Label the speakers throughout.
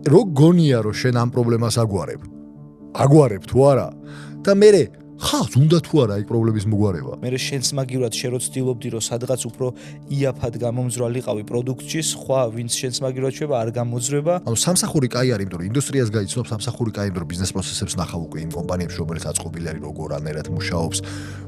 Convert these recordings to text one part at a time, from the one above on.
Speaker 1: რო გონია რომ შენ ამ პრობლემას აგვარებ თუ არა და მე ხალხს უნდა თუ არა ეგ პრობლემის მოგვარება.
Speaker 2: მე შენს მაგივრად შენ რო ცდილობდი რომ სადღაც უფრო იაფად გამომძვრალიყავი პროდუქტში, სხვა ვინც შენს მაგივრად შეება არ გამოძრება.
Speaker 1: ანუ სამსახური კაი არის, იმიტომ რომ ინდუსტრიას გაიცნობს, სამსახური კაი, იმიტომ რომ ბიზნეს პროცესებს ნახავ უკვე იმ კომპანიებში, რომელიც აწყობილი არის როგორ ანერად მუშაობს,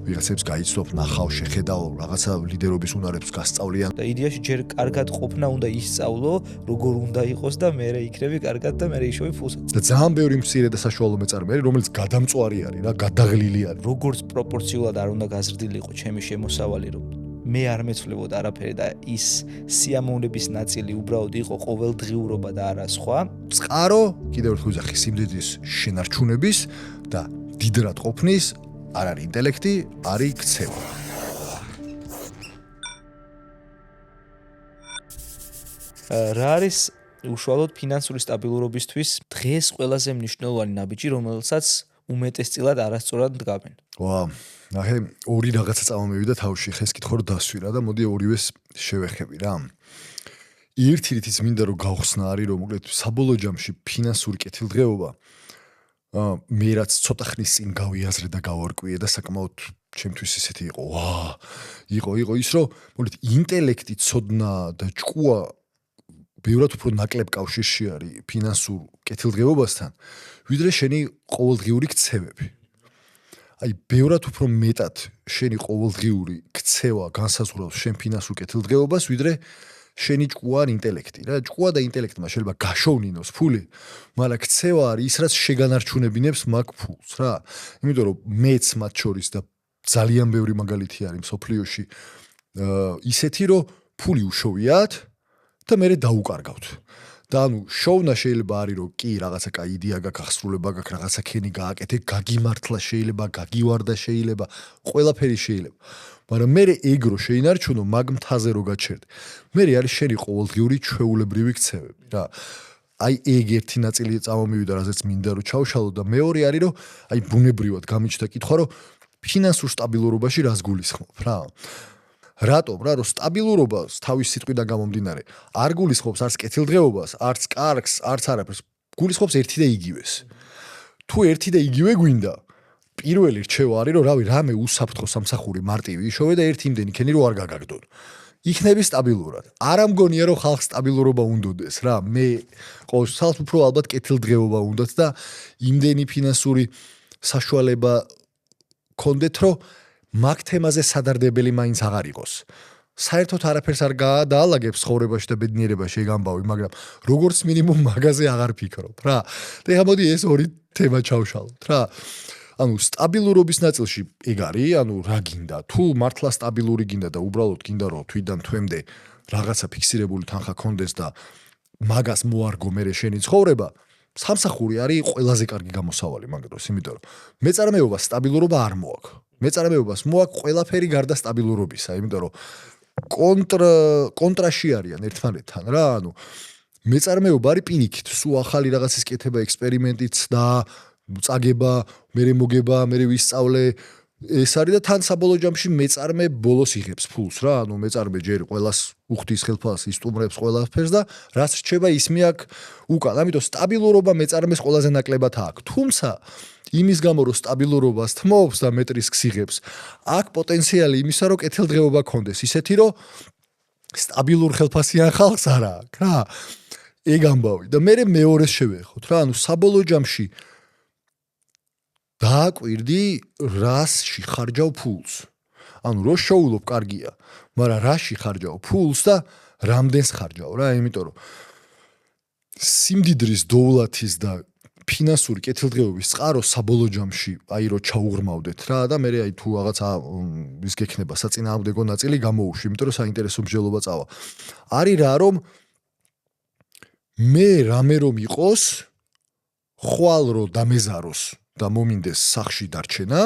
Speaker 1: ვიღაცებს გაიცნობ, ნახავ, შეხედავ, რაღაცა ლიდერობის უნარებს გასწავლიან.
Speaker 2: და იდეაში ჯერ კარგად ყოფნა უნდა ისწავლო, როგორ უნდა იყოს და მე იქნები კარგად და მე იშოვი ფულსაც.
Speaker 1: და ძალიან ბევრი მცირე და საშუალო მეწარმე არის, რომელიც გადამწვარი არის რა, გადაღლილი არის.
Speaker 2: როგორც პროპორციულად არ უნდა გაზრდილიყო ჩემი შემოსავალი, რომ მე არ მეცვლებოდა არაფერი და ის სიამოვნების ნაწილი უბრალოდ იყო ყოველდღიურობა და არა სხვა.
Speaker 1: წყარო, კიდევ ერთხელ ვიზახი, სიმდიდრის შენარჩუნების და დიდრად ყოფნის არ არის ინტელექტი, არის ქცევა.
Speaker 2: რა არის უშუალოდ ფინანსური სტაბილურობისთვის დღეს ყველაზე მნიშვნელოვანი ნაბიჯი, რომელსაც უმეტესწილად არასწორად დგამენ.
Speaker 1: ვა, ნახე, ორი რაღაცა წამომევიდა თავში, ხეს კითხო რომ დასვი რა და მოდი ორივეს შევეხები რა. ერთი რითიც მინდა რომ გავხსნა არის რომ მოკლედ საბოლოო ჯამში ფინანსური კეთილდღეობა მე რაც ცოტა ხნის წინ გავიაზრე და გავარკვიე და საკმაოდ ჩემთვის ისეთი იყო. ვა, იყო ის რომ მოკლედ ინტელექტი, ცოდნა და ჭკუა ბევრად უფრო ნაკლებ კავშირში არის ფინანსურ კეთილდღეობასთან, ვიდრე შენი ყოველდღიური ქცევები. აი, ბევრად უფრო მეტად შენი ყოველდღიური ქცევა განსაზღვრავს შენ ფინანსურ კეთილდღეობას, ვიდრე შენი ჭკუა ან ინტელექტი. რა, ჭკუა და ინტელექტმა შეიძლება გაშოვნინოს ფული, მაგრამ ქცევა არის ის, რაც შეგანარჩუნებინებს მაგ ფულს, რა. იმიტომ რომ მეც მათ შორის და ძალიან ბევრი მაგალითი არის მსოფლიოში ისეთი, რომ ფული უშოვიათ და მე დაუკარგავთ. და ანუ შოვნა შეიძლება არის რომ კი რაღაცა კაი იდეა გაქვს, ახსრულება გაქვს, რაღაცა ქენი გააკეთე, გაგიმართლა შეიძლება, გაგივარდა შეიძლება, ყველაფერი შეიძლება. მაგრამ მე ეგრო შეინარჩუნო მაგ მთაზე რო გაჩერდე. მე არის შენი ყოველდღიური ჩვეულებრივი ქცევები რა. აი ეგ ერთი ნაწილი წამომივიდა, რაზეც მინდა რომ ჩავშალო და მეორე არის რომ აი ბუნებრივად გამიჩნდა კითხვა რომ ფინანსურ სტაბილურობაში რას გულისხმობ რა. რატომ რა რომ სტაბილურობას თავის სიტყვიდან გამომდინარე არ გულისხმობს არც კეთილდღეობას, არც კარგს, არც არაფერს, გულისხმობს ერთი და იგივეს. თუ ერთი და იგივე გვინდა, პირველი რჩევა არის რომ რავი, რამე უსაფრთხო სამსახური მარტივი იშოვე და ერთი იმდენი ქენი რომ არ გაგაგდონ. იქნები სტაბილურად. არ ამგონია რომ ხალხს სტაბილურობა უნდოდეს რა. მე ყოველთვის უფრო ალბათ კეთილდღეობა უნდათ და იმდენი ფინანსური საშუალება კონდეთ რომ მაგ თემაზე სადარდებელი მაინც აღარ იყოს. საერთოდ არაფერს არ გადაალაგებს ცხოვრებაში და ბედნიერებაში ეგ ამბავი, მაგრამ როგორც მინიმუმ მაგაზე აღარ ფიქრობ რა. და ეხლა მოდი ეს ორი თემა ჩავშალოთ რა. ანუ სტაბილურობის ნაწილში ეგ არის, ანუ რა გინდა? თუ მართლა სტაბილური გინდა და უბრალოდ გინდა რომ თვიდან თვემდე რაღაცა ფიქსირებული თანხა კონდეს და მაგას მოარგო მე შენი ცხოვრება, სამსახური არის ყველაზე კარგი გამოსავალი მაგ დროს, იმიტომ რომ მეწარმეობა სტაბილურობა არ მოაქვს. მეწარმეობას მოაქვს ყველაფერი გარდა სტაბილურობისა, იმიტომ რომ კონტრაში არიან ერთმანეთთან რა, ანუ მეწარმეობა არის პირიქით, სულ ახალი რაღაცის კეთება, ექსპერიმენტიც და წაგება, მე მოგება, მე ვისწავლე, ეს არის და თან საბოლოო ჯამში მეწარმე ბოლოს იღებს ფულს რა, ანუ მეწარმე ჯერ ყველას უხდის ხელფას, ისტუმრებს ყველაფერს და რაც რჩება ის მიაქვს უკან. ამიტომ სტაბილურობა მეწარმეს ყველაზე ნაკლებად აქვს. თუმცა იმის გამო რომ სტაბილურობას თმობს და მეტრისკს იღებს, აქ პოტენციალი იმისა რომ კეთილდღეობა კონდეს, ისეთი რომ სტაბილურ ხელფასიან ხალხს არ აქვს რა. ეგ ამბავი და მე მეორეს შევეხოთ რა, ანუ საბოლოო ჯამში დააკვირდი რასში ხარჯავ ფულს. ანუ რო შოულობ კარგია, მაგრამ რაში ხარჯავ ფულს და რამდენს ხარჯავ რა, იმიტომ რომ სიმდიდრის დოვლათის და ფინანსური კეთილდღეობის წყარო საბოლოო ჯამში აი რო ჩაუღრმავდეთ რა და მე აი თუ რაღაცა ის გექნება საწინააღმდეგო ნაწილი გამოუშვი, იმიტომ რომ საინტერესო მსჯელობა წავა. არის რა რომ მე რამე რომ იყოს, ხვალ რო დამეზაროს და მომინდეს სახში დარჩენა,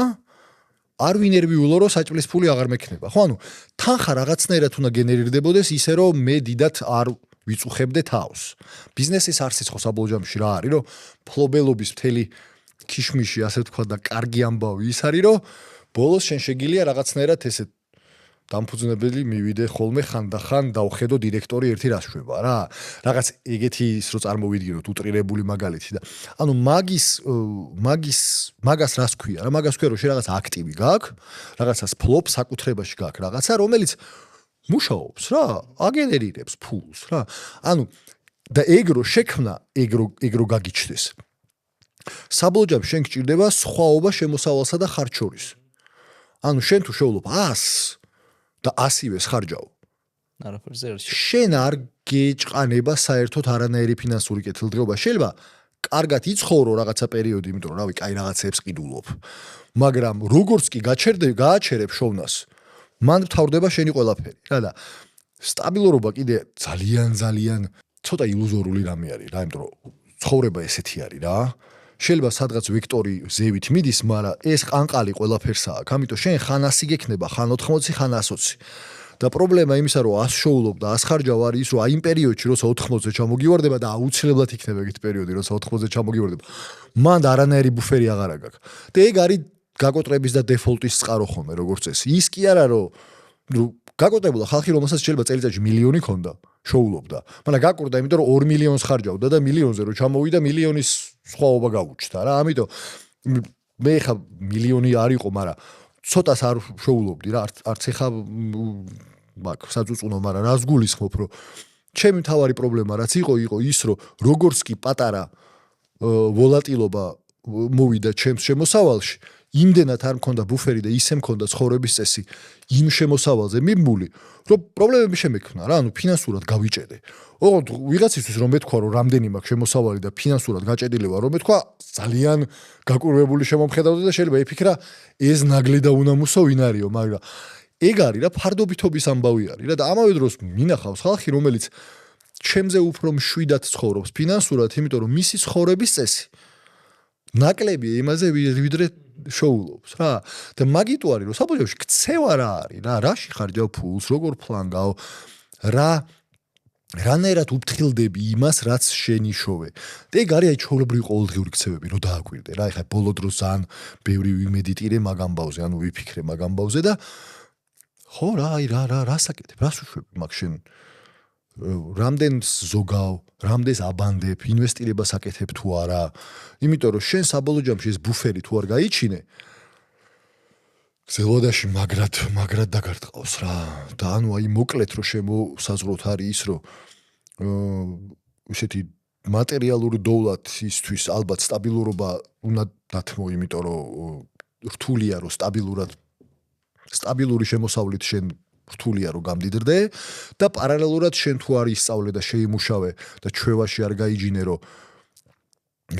Speaker 1: არ ვინერვიულო რომ საჭმლის ფული აღარ მექნება. ხო, ანუ თანხა რაღაცნაირად უნდა გენერირდებოდეს ისე რომ მე დიდად არ ვიწუხებდე თავს. ბიზნესის არსიც ხო საბოლოო ჯამში რა არის, რომ ფლობელობის მთელი ქიშმიში, ასე ვთქვა და კარგი ამბავი ის არის, რომ ბოლოს შენ შეგიძლია რაღაცნაირად ესე დამფუძნებელი მივიდე ხოლმე ხანდახან დავხედო დირექტორი ერთი რას შვება რა. რაღაც ეგეთი ის რო წარმოვიდგინოთ უტრირებული მაგალითი და ანუ მაგას რას ქვია რა? მაგას ქვია რომ შენ რაღაც აქტივი გაქვს, რაღაცას ფლოპ საკუთრებაში გაქვს რაღაცა, რომელიც მუშაობს რა, აგენერირებს ფულს რა. ანუ და ეგრო შექმნა, ეგრო გაგიჩნდეს. საბოლოო ჯამში შენ გჭირდება სხვაობა შემოსავალსა და ხარჯ შორის. ანუ შენ თუ შევლობ 100 და 100-ვეს ხარჯავ.
Speaker 2: არაფერზე არ შეჭ.
Speaker 1: შენ არ გეჭყანება საერთოდ არანაირი ფინანსური კეთილდღეობა. შეიძლება კარგად იცხოვრო რაღაცა პერიოდი, იმიტომ რომ რავი, კაი რაღაცებს ყიდულობ. მაგრამ როგორც კი გააჩერებ შოვნას, მან მთავრდება შენი ყველაფერი. რა და სტაბილურობა კიდე ძალიან ცოტა ილუზორული რამე არის რა, იმიტომ რომ ცხოვრება ესეთი არის რა. შეიძლება სადღაც ვექტორი ზევით მიდის, მაგრამ ეს ყანყალი ყველაფერსა აქვს. ამიტომ შენ ხან 100 გექნება, ხან 80, ხან 120. და პრობლემა იმისა, რომ 100 შოულობ და 100 ხარჯავ არის ის, რომ აი იმ პერიოდში, როცა 80-ზე ჩამოგივარდება და აუცილებლად იქნება ეგეთი პერიოდი, როცა 80-ზე ჩამოგივარდება. მან არანაირი ბუფერი აღარ აქვს. და ეგ არის გაკოტრების და დეფოლტის წყარო ხოლმე, როგორც წესი. ის კი არა, რომ გაკოტრებულა ხალხი, რომელსაც შეიძლება წელიწადში მილიონი ქონდა, შოულობდა. მაგრამ გაკურდა, იმიტომ რომ 2 მილიონს ხარჯავდა და მილიონზე რო ჩამოვიდა, მილიონის სხვაობა გაუჩნდა რა. ამიტომ მე ხა მილიონი არ იყო, მაგრამ ცოტას არ შოულობდი რა, არც ეხა მაგ საწუწუნო, მაგრამ რას გულისხმობ, რომ ჩემი მთავარი პრობლემა რაც იყო ის, რომ როგორც კი პატარა ვოლატილობა მოვიდა ჩემს შემოსავალში, იმდენად არ მქონდა ბუფერი და ისე მქონდა ცხოვრების წესი იმ შემოსავალზე მიმული, რომ პრობლემები შემექმნა რა, ანუ ფინანსურად გავიჭედე. ოღონდ ვიღაცისთვის რომ მეთქვა, რომ რამდენი მაქვს შემოსავალი და ფინანსურად გაჭედილი ვარ, რომ მეთქვა, ძალიან გაკურვებული შემომხედავდა და შეიძლება იფიქრა, ეს ნაგლი და უნამუსო ვინ არისო, მაგრამ ეგ არის რა, ფარდობითობის ამბავი არის რა და ამავე დროს მინახავს ხალხი, რომელიც ჩემზე უფრო მშვიდად ცხოვრობს ფინანსურად, იმიტომ რომ მისი ცხოვრების წესი ნაკლები იმაზე ვიდრე შოულობს რა და მაგიტო არის რომ საბოლოოში ქცევა რა არის რა რაში ხარჯავ ფულს როგორ ფლანგავ რანაირად უფრთხილდები იმას რაც შენიშოვე და ეგ არის აი ჩვეულებრივი ყოველდღიური ქცევები რომ დააკვირდე რა ეხლა ბოლო დროს ძალიან ბევრი ვიმედიტირე მაგ ამბავზე ანუ ვიფიქრე მაგ ამბავზე და ხო რა აი რა საკეთებ რას უშვები მაგ შენ რამდენს ზოგავ, რამდენს აბანდებ, ინვესტირებას აკეთებ თუ არა. იმიტომ რომ შენ საბოლოო ჯამში ეს ბუფერი თუ არ გაიჩინე, გზელვადაში მაგრად დაგარტყავს რა. და ანუ აი მოკლედ რომ შემოსაზღვროთ არის ის, რომ ისეთი მატერიალური დოვლათისთვის ალბათ სტაბილურობა უნდა დათმო, იმიტომ რომ რთულია რომ სტაბილური შემოსავლით შენ რთულია რომ გამდიდრდე და პარალელურად შენ თუ არ ისწავლე და შეიმუშავე და ჩვევაში არ გაიჯინე რომ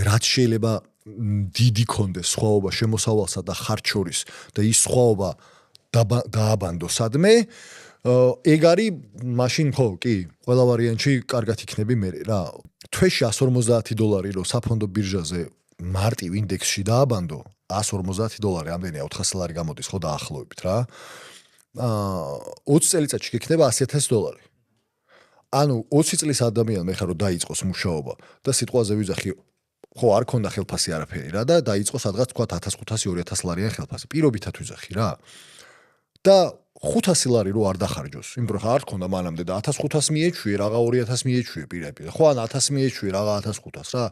Speaker 1: რაც შეიძლება დიდი კონდეს სხვაობა შემოსავალსა და ხარჯ შორის და ის სხვაობა დააბანდო სადმე ეგ არის მაშინ ხო კი ყველა ვარიანტში კარგად იქნები მე რა თვეში $150 რომ საფონდო ბირჟაზე მარტივ ინდექსში დააბანდო $150 ამდენია 400 ლარი გამოდის ხო დაახლოებით რა 20 წელიწადში გექნება $100,000. ანუ 20 წლის ადამიანმა ეხლა რომ დაიწყოს მუშაობა და სიტყვაზე ვიძახი ხო არ ქონდა ხელფასი არაფერი რა და დაიწყო სადღაც თქვა 1500-2000 ლარიან ხელფასი. პირობითად ვიძახი რა. და 500 ლარი რო არ დახარჯოს. იმიტომ რომ არ ქონდა მანამდე და 1500 მიეჩვიე, რაღაცა 2000 მიეჩვიე პირაპირ. ხო ან 1000 მიეჩვიე, რაღაცა 1500 რა.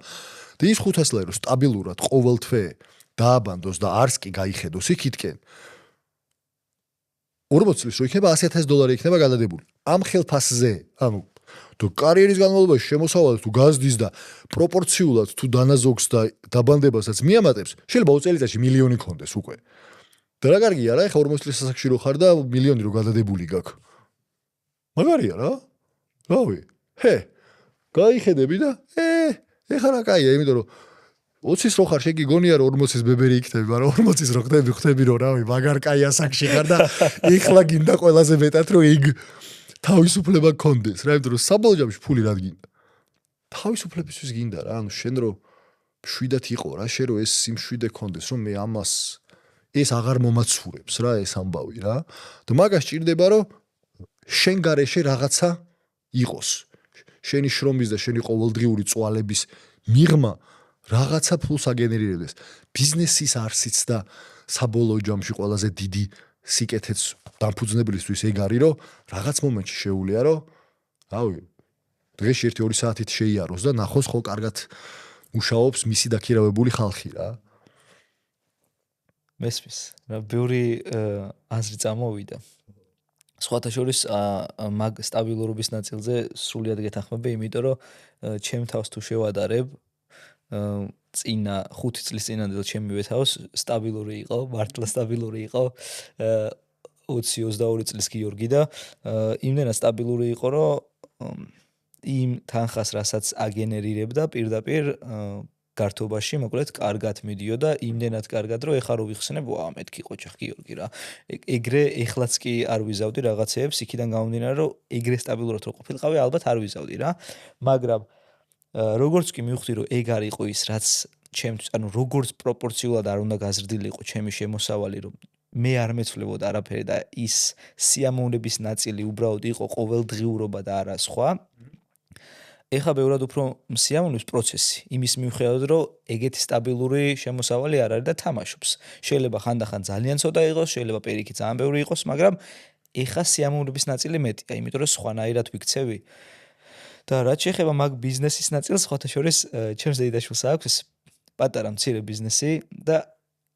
Speaker 1: და ის 500 ლარი რო სტაბილურად ყოველ თვე დააბანდოს და არც კი გაიხედოს იქითკენ 40 წლის რო იქნება $100,000 იქნება გადადებული. ამ ხელფასზე, ანუ თუ კარიერის განმავლობაში შემოსავალს თუ გაზდის და პროპორციულად თუ დანაზოგს და დაბანდებასაც მიამატებს, შეიძლება 20 წელიწადში მილიონი კონდეს უკვე. და რა კარგია რა, ეხა 40 წლის ასაკში რო ხარ და მილიონი რო გადადებული გაქვს. მაგარია რა. რავი. გაიხედები და ეხა რა კაია, იმიტომ რომ 20-ის რო ხარ შეგი გონია რომ 40-ის ბებერი იქნები, მაგრამ 40-ის რო ხდები რომ რავი, მაგარ კაი ასაკში ხარ და ეხლა გინდა ყველაზე მეტად რომ ეგ თავისუფლება გქონდეს რა, იმიტომ რომ საბოლოო ჯამში ფული რა გინდა. თავისუფლებისთვის გინდა რა, ანუ შენ რო მშვიდად იყო რა, შენ რო ეს სიმშვიდე გქონდეს, რომ მე ამას ეს აღარ მომაცურებს რა, ეს ამბავი რა. და მაგას ჭირდება რომ შენ გარეშე რაღაცა იყოს. შენი შრომის და შენი ყოველდღიური წვალების მიღმა რაღაცა ფულს აგენერირებს. ბიზნესის არსიც და საბოლოო ჯამში ყველაზე დიდი სიკეთეც დამფუძნებლისთვის ეგ არის, რომ რაღაც მომენტში შეუულია, რომ რავი, დღეში 1-2 საათით შეიაროს და ნახოს ხო კარგად მუშაობს მისი დაქირავებული ხალხი რა.
Speaker 2: მესმის. რა ბევრი აზრი წამოვიდა. სხვათა შორის მაგ სტაბილურობის ნაწილზე სრულიად გეთანხმები, იმიტომ რომ ჩემ თავს თუ შევადარებ წინა 5 წლის წინანდელ ჩემივე თავს სტაბილური იყო, მართლა სტაბილური იყო 20-22 წლის გიორგი და იმდენად სტაბილური იყო, რომ იმ თანხას, რასაც აგენერირებდა პირდაპირ გართობაში, მოკლედ, კარგად მიდიოდა, იმდენად კარგად, რომ ეხლა რო ვიხსენებ, ვა, მეთქი ყოჩახ გიორგი რა. ეგრე ეხლაც კი არ ვიზავდი რაღაცეებს, იქიდან გამომდინარე, რომ ეგრე სტაბილურად რო ყოფილიყავი, ალბათ არ ვიზავდი რა. მაგრამ როგორც კი მივხვდი, რომ ეგ არ იყო ის, რაც ჩემთვის, ანუ როგორც პროპორციულად არ უნდა გაზრდილიყო ჩემი შემოსავალი, რომ მე არ მეცვლებოდა არაფერი და ის სიამოვნების ნაწილი უბრალოდ იყო ყოველდღიურობა და არა სხვა. ეხლა ბევრად უფრო სიამოვნების პროცესი, იმის მიუხედავად, რომ ეგეთი სტაბილური შემოსავალი არ არის და თამაშობს. შეიძლება ხანდახან ძალიან ცოტა იყოს, შეიძლება პირიქით ძალიან ბევრი იყოს, მაგრამ ეხლა სიამოვნების ნაწილი მეტია, იმიტომ რომ სხვანაირად ვიქცევი. და რაც შეეხება მაგ ბიზნესის ნაწილს, სხვათა შორის ჩემს დედაშვილს აქვს პატარა მცირე ბიზნესი და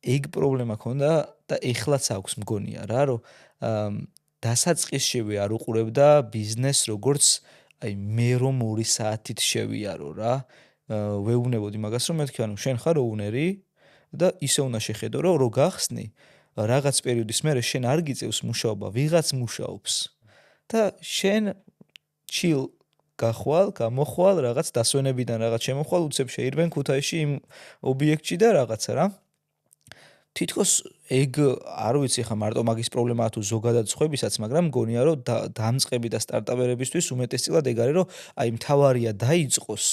Speaker 2: ეგ პრობლემა ქონდა და ეხლაც აქვს მგონია რა, რომ დასაწყისშივე არ უყურებდა ბიზნესს როგორც აი მე რომ 2 საათით შევიარო რა. ვეუბნებოდი მაგას, რომ მეთქი, ანუ შენ ხარ ოუნერი და ისე უნდა შეხედო, რომ რო გახსნი რაღაც პერიოდის მერე შენ არ გიწევს მუშაობა, ვიღაც მუშაობს. და შენ chill გახვალ, გამოხვალ, რაღაც დასვენებიდან რაღაც შემოხვალ, უცებ შეირბენ ქუთაისში იმ ობიექტში და რაღაცა რა. თითქოს ეგ არ ვიცი ხა მარტო მაგის პრობლემაა თუ ზოგადად სხვებისაც, მაგრამ მგონია რომ დამწყები და სტარტაპერებისთვის უმეტესწილად ეგ არის, რომ აი მთავარია დაიწყოს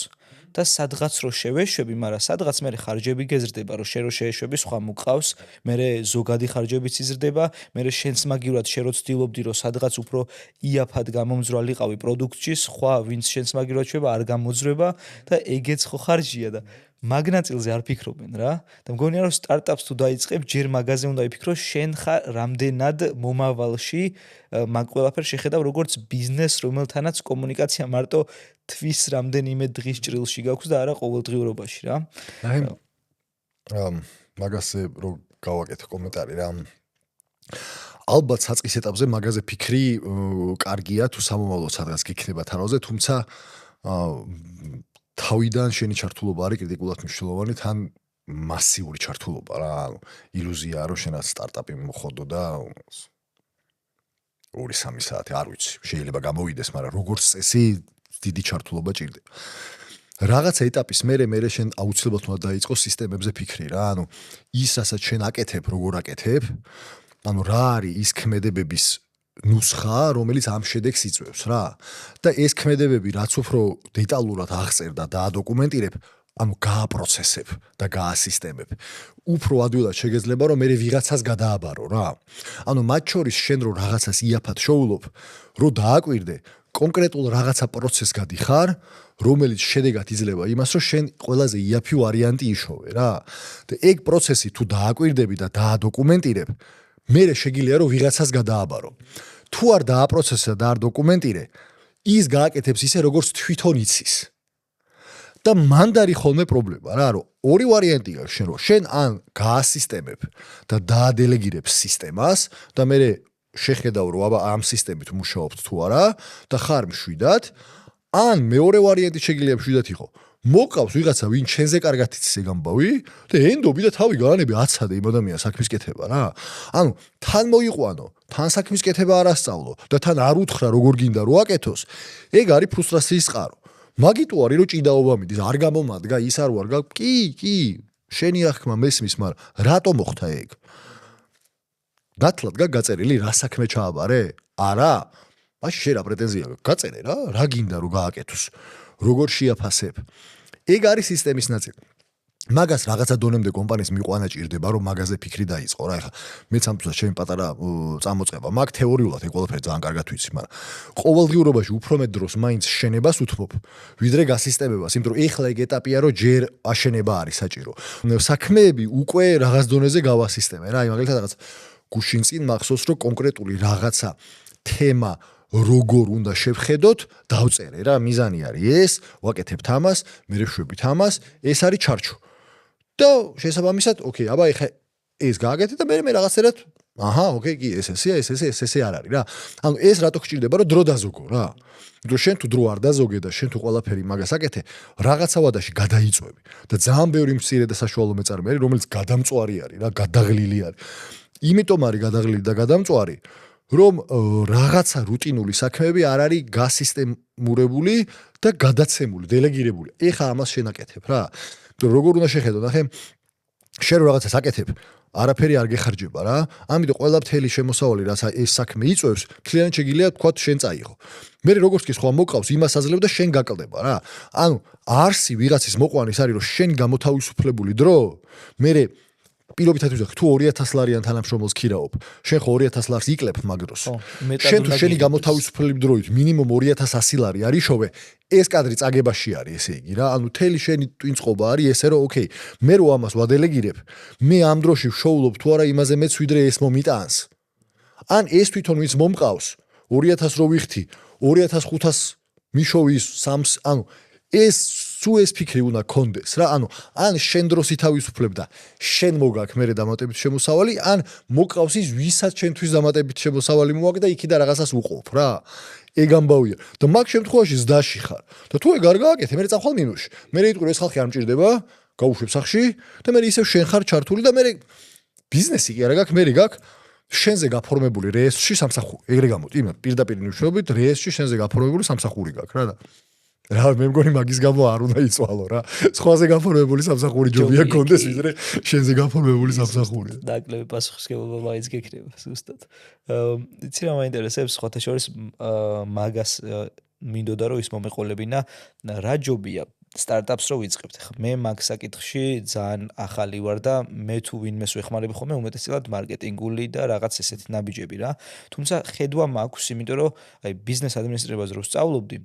Speaker 2: და სადღაც რო შევეშვები, მაგრამ სადღაც მე ხარჯები გეზრდება, რომ შენ რო შეეშვები, სხვა მუყავს, მე ზოგადი ხარჯებიც იზრდება, მე შენს მაგივრად შენ რო ცდილობდი, რომ სადღაც უფრო იაფად გამომძვრალიყავი პროდუქტში, სხვა ვინც შენს მაგივრად შევა არ გამოძრება და ეგეც ხო ხარჯია და მაგნაწილზე არ ფიქრობენ რა და მგონია რომ სტარტაპს თუ დაიწყებ ჯერ მაგაზე უნდა იფიქრო შენ ხარ რამდენად მომავალში მაგ ყველაფერს შეხედავ როგორც ბიზნეს რომელთანაც კომუნიკაცია მარტო თვის რამდენიმე დღის ჭრილში გაქვს და არა ყოველდღიურობაში რა
Speaker 1: მაგაზე რო გავაკეთე კომენტარი რა ალბათ საწყის ეტაპზე მაგაზე ფიქრი კარგია თუ სამომავლო სადღაც გიქნება თანაზე თუმცა თავიდან შენი ჩართულობა არის კრიტიკულად მნიშვნელოვანი, თან მასიური ჩართულობა რა, ანუ ილუზია რომ შენაც სტარტაპი მოხოდო და 2-3 საათი, არ ვიცი, შეიძლება გამოვიდეს, მაგრამ როგორც წესი დიდი ჩართულობა ჭირდება. რაღაცა ეტაპის მერე შენ აუცილებლად უნდა დაიწყოს სისტემებზე ფიქრი რა, ანუ ის რასაც შენ აკეთებ, როგორ აკეთებ, ანუ რა არის ის ქმედებების ნუსხა, რომელიც ამ შედეგს იწვევს რა. და ეს ქმედებები რაც უფრო დეტალურად აღწერ და დაადოკუმენტირებ, ანუ გააპროცესებ და გაასისტემებ. უფრო ადვილად შეგეძლება რომ მე ვიღაცას გადააბარო რა. ანუ მათ შორის შენ რო რაღაცას იაფად შოულობ, რო დააკვირდე, კონკრეტულ რაღაცა პროცესს გადიხარ, რომელიც შედეგად იძლევა იმას, რომ შენ ყველაზე იაფი ვარიანტი იშოვე რა. და ეგ პროცესი თუ დააკვირდები და დაადოკუმენტირებ, მე შეგიძლია რომ ვიღაცას გადააბარო. თუ არ დააპროცესე და არ დოკუმენტირე, ის გააკეთებს ისე როგორც თვითონ იცის. და მანდ არის ხოლმე პრობლემა რა, რომ ორი ვარიანტი აქვს შენ რომ შენ ან გაასისტემებ და დაადელეგირებ სისტემას და მე შეხედავ რომ აბა ამ სისტემით მუშაობთ თუ არა და ხარ მშვიდად, ან მეორე ვარიანტი შეგიძლია მშვიდად იყო. მოკავს ვიღაცა ვინ შენზე კარგად იცის ეგ ამბავი და ენდობი და თავი გაანები აცადე იმ ადამიანს საქმის კეთება რა. ანუ თან მოიყვანო, თან საქმის კეთება არ ასწავლო და თან არ უთხრა როგორ გინდა რომ აკეთოს, ეგ არის ფრუსტრაციის წყარო. მაგიტო არის რომ ჭიდაობა მიდის, არ გამომადგა, ის არ ვარ, კი, შენი ახმა მესმის, მაგრამ რატო მოხდა ეგ? დათლად გაწერილი რა საქმე ჩააბარე? არა. მაშინ შენ რა პრეტენზია გაქვს? გაწერე რა გინდა რომ გააკეთოს? როგორ შეაფასებ? ეგ არის სისტემის ნაწილი. მაგას რაღაცა დონემდე კომპანიის მიყვანა ჭირდება, რომ მაგაზე ფიქრი დაიწყო რა. ეხლა მეც ამთუსაც ჩემი პატარა წამოწყება. მაგ თეორიულად ეგ ყველაფერი ძალიან კარგად ვიცი, მაგრამ ყოველდღიურობაში უფრო მეტ დროს მაინც შენებას უთმობ, ვიდრე გასისტემებას, იმიტომ რომ ეხლა ეგ ეტაპია, რომ ჯერ აშენება არის საჭირო. საქმეები უკვე რაღაც დონეზე გავასისტემე რა, მაგალითად რაღაც გუშინ წინ მახსოვს რომ კონკრეტული რაღაცა თემა როგორ უნდა შევხედოთ, დავწერე რა, მიზანი არის ეს, ვაკეთებთ ამას, მე ვშვებით ამას, ეს არის ჩარჩო. და შესაბამისად, ოკეი, აბა ეხა ეს გააკეთე და მე რაღაცერად აჰა, ოკეი, კი, ეს არ არის რა. ანუ ეს რატო გჭირდება, რომ დრო დაზოგო რა. რომ შენ თუ დრო არ დაზოგე და შენ თუ ყველაფერი მაგას აკეთე, რაღაცა ვადაში გადაიწვევი და ძალიან ბევრი მცირე და საშუალო მეწარმე არის, რომელიც გადამწვარი არის რა, გადაღლილი არის. იმიტომ არის გადაღლილი და გადამწვარი, რომ რაღაცა რუტინული საქმეები არ არის გასისტემურებული და გადაცემული, დელეგირებული. ეხა ამას შენ აკეთებ რა. როგორ უნდა შეხედო, ნახე, შენ რაღაცას აკეთებ, არაფერი არ გეხარჯება რა. ამიტომ ყველა მთელი შემოსავალი, რაც ეს საქმე იწვევს, მთლიანად შეგიძლია თქვა შენ წაიღო. მე როგორც კი სხვა მოყავს, იმას აძლევ და შენ გაკლდება რა. ანუ არსი ვიღაცის მოყვანის არის, რომ შენ გამოთავისუფლებული დრო, მე პირობითად ვიზახ, თუ 2000 ლარიან თანამშრომელს ქირაობ, შენ ხო 2000 ლარს იკლებ მაგ დროს. შენ თუ შენი გამოთავისუფლებული დროით მინიმუმ 2100 ლარი არის შოვე, ეს კადრი წაგებაში არის, ესე იგი რა. ანუ თელი შენი ტვინწყობა არის ესე რომ ოკეი, მე რო ამას ვადელეგირებ, მე ამ დროში ვშოულობ თუ არა იმაზე მეც ვიდრე ეს მომიტანს. ან ეს თვითონ ვინც მომყავს, 2000 რო ვიხთი, 2500 მიშოვის 3, ანუ ეს სულ ეს ფიქრი უნდა კონდეს რა. ანუ ან შენ დროს ითავისუფლებ და შენ მოგაქვს მე დამატებით შემოსავალი, ან მოყავს ის ვისაც შენთვის დამატებით შემოსავალი მოაქვს და იქიდან რაღაცას უყობ რა. ეგ ამბავია. და მაგ შემთხვევაში ზდაში ხარ. და თუ ეგ არ გააკეთე, მე წახვალ მინუსში. მე იტყვი ეს ხალხი არ მჭირდება, გაუშვებ სახში და მე ისევ შენ ხარ ჩართული და მე ბიზნესი კი არა გაქვს, მე გაქვს შენზე გაფორმებული რეესში სამსახური. ეგრე გამოდი, პირდაპირ ნიშნობით რეესში შენზე გაფორმებული სამსახური გაქვს რა და რა მე მგონი მაგის გამო არ უნდა იწვალო რა. სხვაზე გაფორმებული სამსახური ჯობია გქონდეს ვიდრე შენზე გაფორმებული სამსახური.
Speaker 2: დაკლები პასუხისმგებლობა მაინც გექნება ზუსტად. იცი რა მაინტერესებს სხვათა შორის მაგას მინდოდა რომ ის მომეყოლებინა რა ჯობია სტარტაპს რო ვიწყებთ. ხა მე მაგ საკითხში ძალიან ახალი ვარ და მე თუ ვინმეს ვეხმარები ხოლმე უმეტესად მარკეტინგული და რაღაც ესეთი ნაბიჯები რა. თუმცა ხედვა მაქვს, იმიტომ რომ აი ბიზნეს ადმინისტრირებას რო სწავლობდი,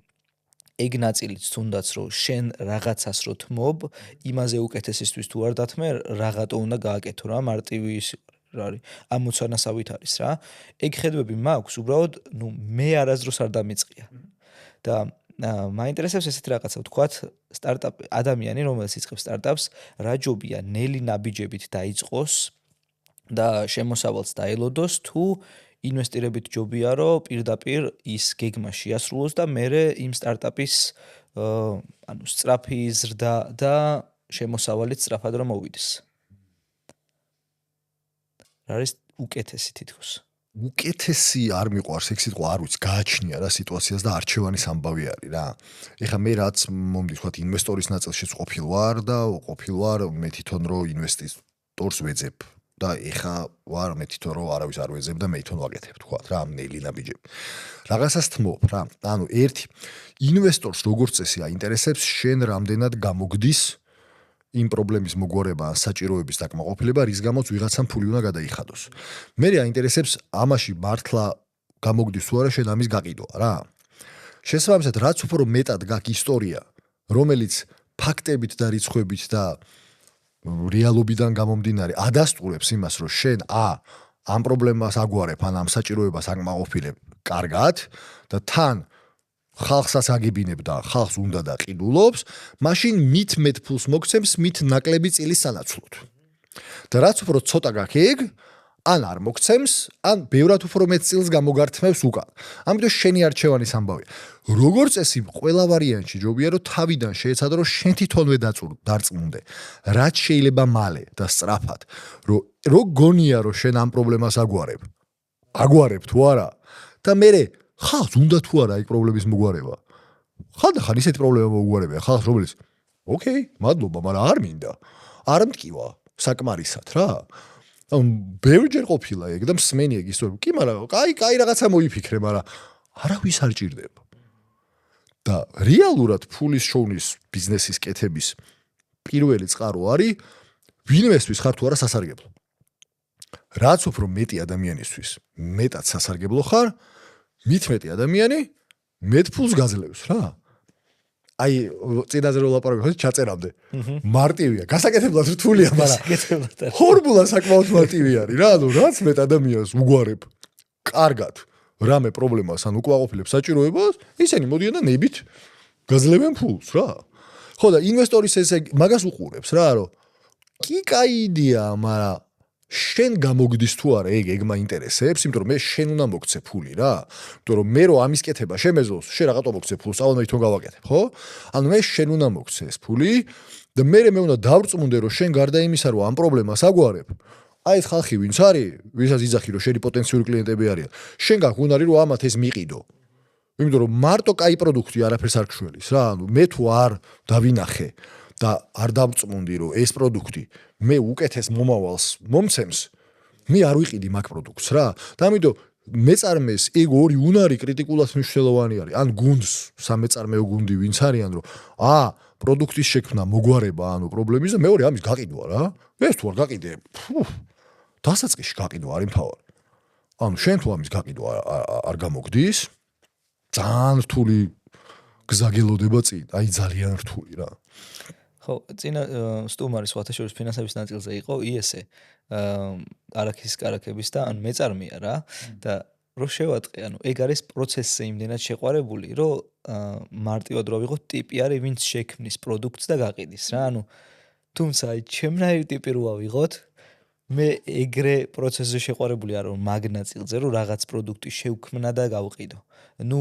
Speaker 2: ეგ ნაწილიც თუნდაც რომ შენ რაღაცას რო თმობ, იმაზე უკეთესისთვის თუ არ დათმე, რაღაცა უნდა გააკეთო რა, მარტივი ის რა არის, ამოცანასავით არის რა. ეგ ხედვები მაქვს, უბრალოდ, ნუ მე არასდროს არ დამიწყია. და მაინტერესებს ესეთი რაღაცა, ვთქვათ, სტარტაპ ადამიანი, რომელიც იწყებს სტარტაპს, რა ჯობია ნელი ნაბიჯებით დაიწყოს და შემოსავალს დაელოდოს, თუ ინვესტირებით ჯობია, რომ პირდაპირ ის გეგმა შეასრულოს და მერე იმ სტარტაპის ანუ სწრაფი ზრდა და შემოსავალით სწრაფად რომ მოვიდეს. რა არის უკეთესი თითქოს?
Speaker 1: უკეთესი არ მიყვარს ეგ სიტყვა, არ ვიცი, გააჩნია რა სიტუაციას და არჩევანის ამბავი არის რა. ეხლა მე რაც მომდის, ვთქვათ, ინვესტორის ნაწილშიც ყოფილ ვარ და ყოფილ ვარ მე თვითონ რომ ინვესტორს ვეძებ. და ეხა ვარ მე თვითონ რომ არავის არ ვეძებ და მე თვითონ ვაკეთებ თქვათ რა ნელი ნაბიჯები. რაღაცას თმობ რა. ანუ ერთი ინვესტორს როგორც წესი აინტერესებს შენ რამდენად გამოგდის იმ პრობლემის მოგვარება ან საჭიროების დაკმაყოფილება, რის გამოც ვიღაცამ ფული უნდა გადაიხადოს. მე აინტერესებს ამაში მართლა გამოგდის თუ არა შენ ამის გაყიდვა რა. შესაბამისად რაც უფრო მეტად გაქვს ისტორია, რომელიც ფაქტებით და რიცხვებით და რეალობიდან გამომდინარე ადასტურებს იმას, რომ შენ ამ პრობლემას აგვარებ, ან ამ საჭიროებას აკმაყოფილებ კარგად და თან ხალხსაც აგებინებ და ხალხს უნდა და ყიდულობს, მაშინ მით მეტ ფულს მოგცემს, მით ნაკლები წილის სანაცვლოდ. და რაც უფრო ცოტა გაქვს ეგ, ან არ მოგცემს, ან ბევრად უფრო მეტ წილს გამოგართმევს უკან. ამიტომ შენი არჩევანის ამბავია. როგორც წესი, ყველა ვარიანტში ჯობია, რომ თავიდან შეეცადო, რომ შენ თვითონვე დარწმუნდე. რაც შეიძლება მალე და სწრაფად, რომ გონია, რომ შენ ამ პრობლემას აგვარებ თუ არა და მე ხალხს უნდა თუ არა ეგ პრობლემის მოგვარება. ხანდახან ისეთი პრობლემა მოგვარებია ხალხს, რომელიც ოკეი, მადლობა, მაგრამ არ მინდა. არ მტკივა საკმარისად რა. ბევრჯერ ყოფილა ეგ და მსმენი ეგ ისტორია. კი, მაგრამ კაი რაღაცა მოიფიქრე, მაგრამ არავის არ ჭირდება. და რეალურად ფულის შოვნის ბიზნესის კეთების პირველი წყარო არის ვინმესთვის ხარ თუ არა სასარგებლო. რაც უფრო მეტი ადამიანისთვის მეტად სასარგებლო ხარ, მით მეტი ადამიანი მეტ ფულს გაძლევს რა. აი წინაზე რო ლაპარაკობთ ჩაწერამდე. მარტივია, გასაკეთებლად რთულია, მაგრამ ფორმულა საკმაოდ მარტივი არის რა, ანუ რაც მეტ ადამიანს უგვარებ კარგად რამე პრობლემას ან უკმაყოფილებს საჭიროებას, ისინი მოდიან და ნებით გაძლევენ ფულს რა. ხო და ინვესტორის ესე მაგას უყურებს რა, რომ კი კაი იდეაა, მაგრამ შენ გამოგდის თუ არა ეგ მაინტერესებს, იმიტომ რომ მე შენ უნდა მოგცე ფული რა. იმიტომ რომ მე რო ამის კეთება შემეძლოს, შენ რაღაცა მოგცე ფულს, ავანაირ თვითონ გავაკეთებ, ხო? ანუ მე შენ უნდა მოგცე ეს ფული და მე უნდა დავრწმუნდე რომ შენ გარდა იმისა რომ ამ პრობლემას აგვარებ, აი ეს ხალხი ვინც არის, ვისაც იძახი რომ შენი პოტენციური კლიენტები არიან, შენ გაქვს უნარი რომ ამათ ეს მიყიდო. იმიტომ რომ მარტო კაი პროდუქტი არაფერს არ გშველის რა, ანუ მე თუ არ დავინახე და არ დავწმუნდი რომ ეს პროდუქტი მე უკეთეს მომავალს მომცემს, მე არ ვიყიდი მაგ პროდუქტს რა. და ამიტომ მეწარმეს ეგ ორი უნარი კრიტიკულად მნიშვნელოვანი არის. ან გუნდს, სამეწარმეო გუნდი ვინც არიან, რომ პროდუქტის შექმნა მოგვარება, ანუ პრობლემის და მეორე ამის გაყიდვა რა. ეს თუ არ გაყიდე, დასაწყისში გაყიდვა არის მთავარი. ანუ შენ თუ ამის გაყიდვა არ გამოგდის, ძალიან რთული გზა გელოდება წინ, აი ძალიან რთული რა.
Speaker 2: ხო, წინა სტუმარის ვათაშორის ფინანსების ნაწილზე იყო იესე არაქის კარაქების და ანუ მეწარმეა რა და რო შევატყე, ანუ ეგ არის პროცესზე იმდენად შეყვარებული, რომ მარტივად რო ვიღოთ ტიპი არის, ვინც შექმნის პროდუქტს და გაყიდის რა. ანუ თუმცა აი ჩემნაირი ტიპი რო ავიღოთ, მე ეგრე პროცესზე შეყვარებული არ ვარ მაგ ნაწილზე, რომ რაღაც პროდუქტი შევქმნა და გავყიდო. ნუ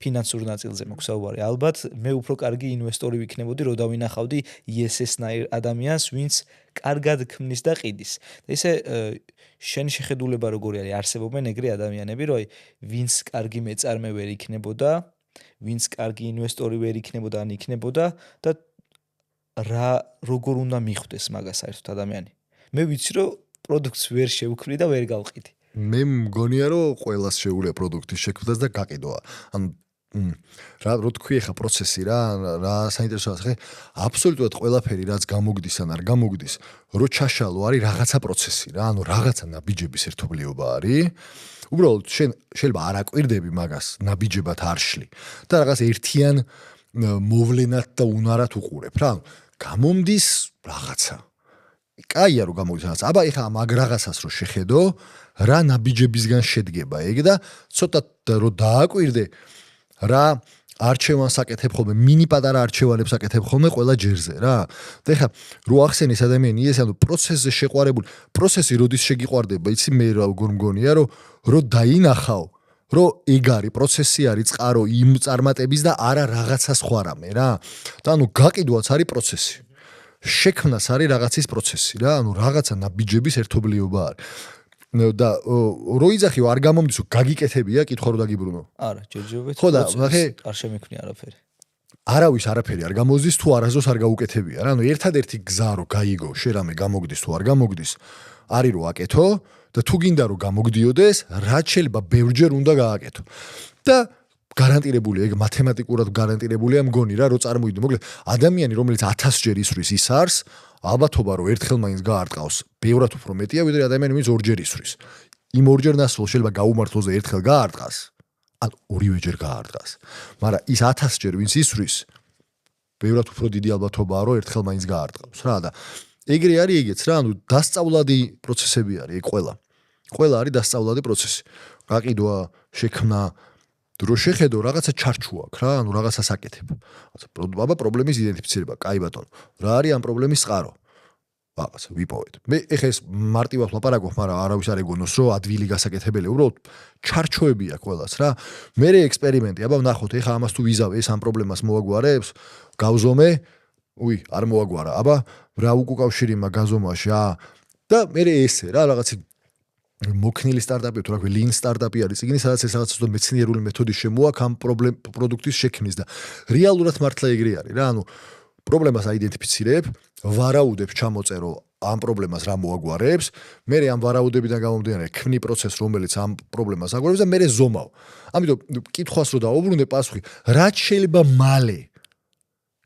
Speaker 2: ფინანსურ ნაწილზე მოგსაუბარი. ალბათ მე უფრო კარგი ინვესტორი ვიქნებოდი, რომ დავინახავდი ESS-ნაირ ადამიანს, ვინც კარგად ქმნის და ყიდის. და ისე შენი შეხედულება როგორი არის? არსებობენ ეგრე ადამიანები, რომ აი ვინც კარგი მეწარმე ვერ იქნებოდა, ვინც კარგი ინვესტორი ვერ იქნებოდა, ან იქნებოდა და როგორ უნდა მიხვდეს მაგას საერთოდ ადამიანი. მე ვიცი რომ პროდუქტს ვერ შევქმნი და ვერ გავყიდი.
Speaker 1: მე მგონია რომ ყველას შეუძლია პროდუქტის შექმნას და გაყიდვა. ანუ რო თქვი ხა პროცესი რა საინტერესოა ხე აბსოლუტურად ყველაფერი რაც გამოგდის ან არ გამოგდის რო ჩაშალო არის რაღაცა პროცესი რა ანუ რაღაცა ნაბიჯების ერთობლიობა არის უბრალოდ შენ შეიძლება არ აკვირდები მაგას ნაბიჯებად არ შლი და რაღაც ერთიან მოვლენად და უნარად უყურებ რა გამომდის რაღაცა კაია რომ გამოგდის რაღაცა აბა ეხა მაგ რაღაცას რო შეხედო რა ნაბიჯებისგან შედგება ეგ და ცოტა რო დააკვირდე რა არჩევანს აკეთებ ხოლმე მინი პატარა არჩევანებს აკეთებ ხოლმე ყველა ჯერზე რა და ეხა რო ახსენის ადამიანი ეს ანუ პროცესზე შეყვარებული პროცესი როდის შეგიყვარდება იცი მე როგორ მგონია რომ დაინახავ რომ ეგ არის პროცესი არის წყარო იმ წარმატების და არა რაღაცა სხვა რამე რა და ანუ გაყიდვაც არის პროცესი შექმნას არის რაღაცის პროცესი რა ანუ რაღაცა ნაბიჯების ერთობლიობა არის და რო იძახი არ გამომდის რომ გაგიკეთებია კითხვა რო დაგიბრუნო
Speaker 2: არა ჯერჯერობით
Speaker 1: ხო და ნახე
Speaker 2: არ შემექმნი არაფერი
Speaker 1: არავის არაფერი არ გამოზდის თუ არასდროს არ გაუკეთებია რა ანუ ერთადერთი გზა რო გაიგო შერამე გამოგდის თუ არ გამოგდის არის რომ აკეთო და თუ გინდა რომ გამოგდიოდეს რაც შეიძლება ბევრჯერ უნდა გააკეთო და გარანტირებული ეგ მათემატიკურად გარანტირებულია მგონი რა რო წარმოიდო მოკლედ ადამიანი რომელიც 1000 ჯერ ისვრის ის არს ალბათობა რომ ერთხელ მაინც გაარტყავს ბევრად უფრო მეტია ვიდრე ადამიანი ვინც ორჯერ ისვრის იმ ორჯერ ნასვლა შეიძლება გაუმართლოს და ერთხელ გაარტყას ან ორივეჯერ გაარტყას მაგრამ ის 1000 ჯერ ვინც ისვრის ბევრად უფრო დიდი ალბათობაა რომ ერთხელ მაინც გაარტყავს რა და ეგრე არის ეგეც რა ანუ დასწავლადი პროცესები არის ეგ ყველა არის დასწავლადი პროცესი გაყიდვა შექმნა დრო შეხედო რაღაცა ჩარჩო აქვს რა ანუ რაღაცას აკეთებ აბა პრობლემის იდენტიფიცირება კაი ბატონო რა არის ამ პრობლემის წყარო რაღაცა ვიპოვეთ მე ეხა ეს მარტივად ლაპარაკობ მაგრამ არავის არ ეგონოს რომ ადვილი გასაკეთებელი უბრალოდ ჩარჩოები აქვს ყველას რა მე ექსპერიმენტი აბა ვნახოთ ეხა ამას თუ ვიზავ ეს ამ პრობლემას მოაგვარებს გავზომე არ მოაგვარა აბა რა უკავშირი მაგ გაზომაში და მე ესე რა რაღაცა მოქნილი სტარტაპი თუ რა ქვია lean სტარტაპი არის ციგნი სადაც ეს რაღაც უბრალოდ მეცნიერული მეთოდი შემოაქვს ამ პროდუქტის შექმნის და რეალურად მართლა ეგრე არის რა ანუ პრობლემას აიდენტიფიცირებ ვარაუდებ ჩამოწერო ამ პრობლემას რა მოაგვარებს მე ამ ვარაუდებიდან გამომდინარე ქმნი პროცესს რომელიც ამ პრობლემას აგვარებს და მე ზომავ ამიტომ კითხვას რო დაუბრუნდე პასუხი რაც შეიძლება მალე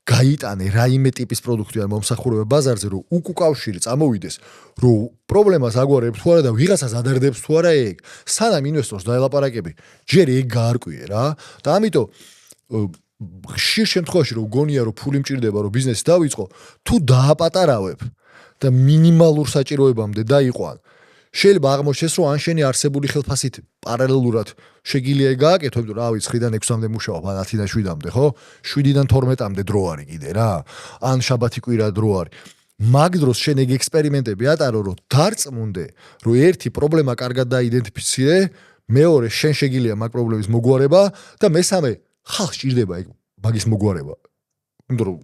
Speaker 1: გაიტანე რაიმე ტიპის პროდუქტი არ მომსახურება ბაზარზე რომ უკავშირი წამოვიდეს რომ პრობლემას აგვარებს თუ არა და ვიღაცას ადარდებს თუ არა ეგ სანამ ინვესტორს დაელაპარაკები ჯერ ეგ გაარკვიე რა და ამიტომ ხშირ შემთხვევაში რომ გონია რომ ფული მჭირდება რომ ბიზნესი დავიწყო, თუ დააპატარავებ და მინიმალურ საჭიროებამდე დაიყვან, შეიძლება აღმოჩნდეს რომ ან შენი არსებული ხელფასით პარალელურად შეგიძლია გააკეთო, იმიტომ რომ რა ვიცი 9-დან 6-მდე მუშაობ, ან 10-დან 7-მდე, ხო? 7-დან 12-მდე დრო არის კიდე რა. ან შაბათი კვირა დრო არის. მაგ დროს შენ ეგ ექსპერიმენტები ატარო, რომ დარწმუნდე, რომ ერთი პრობლემა კარგად დაიდენტიფიცირე, მეორე შენ შეგიძლია მაგ პრობლემის მოგვარება და მესამე ხალხს ჭირდება ეგ მაგის მოგვარება. იმიტომ რომ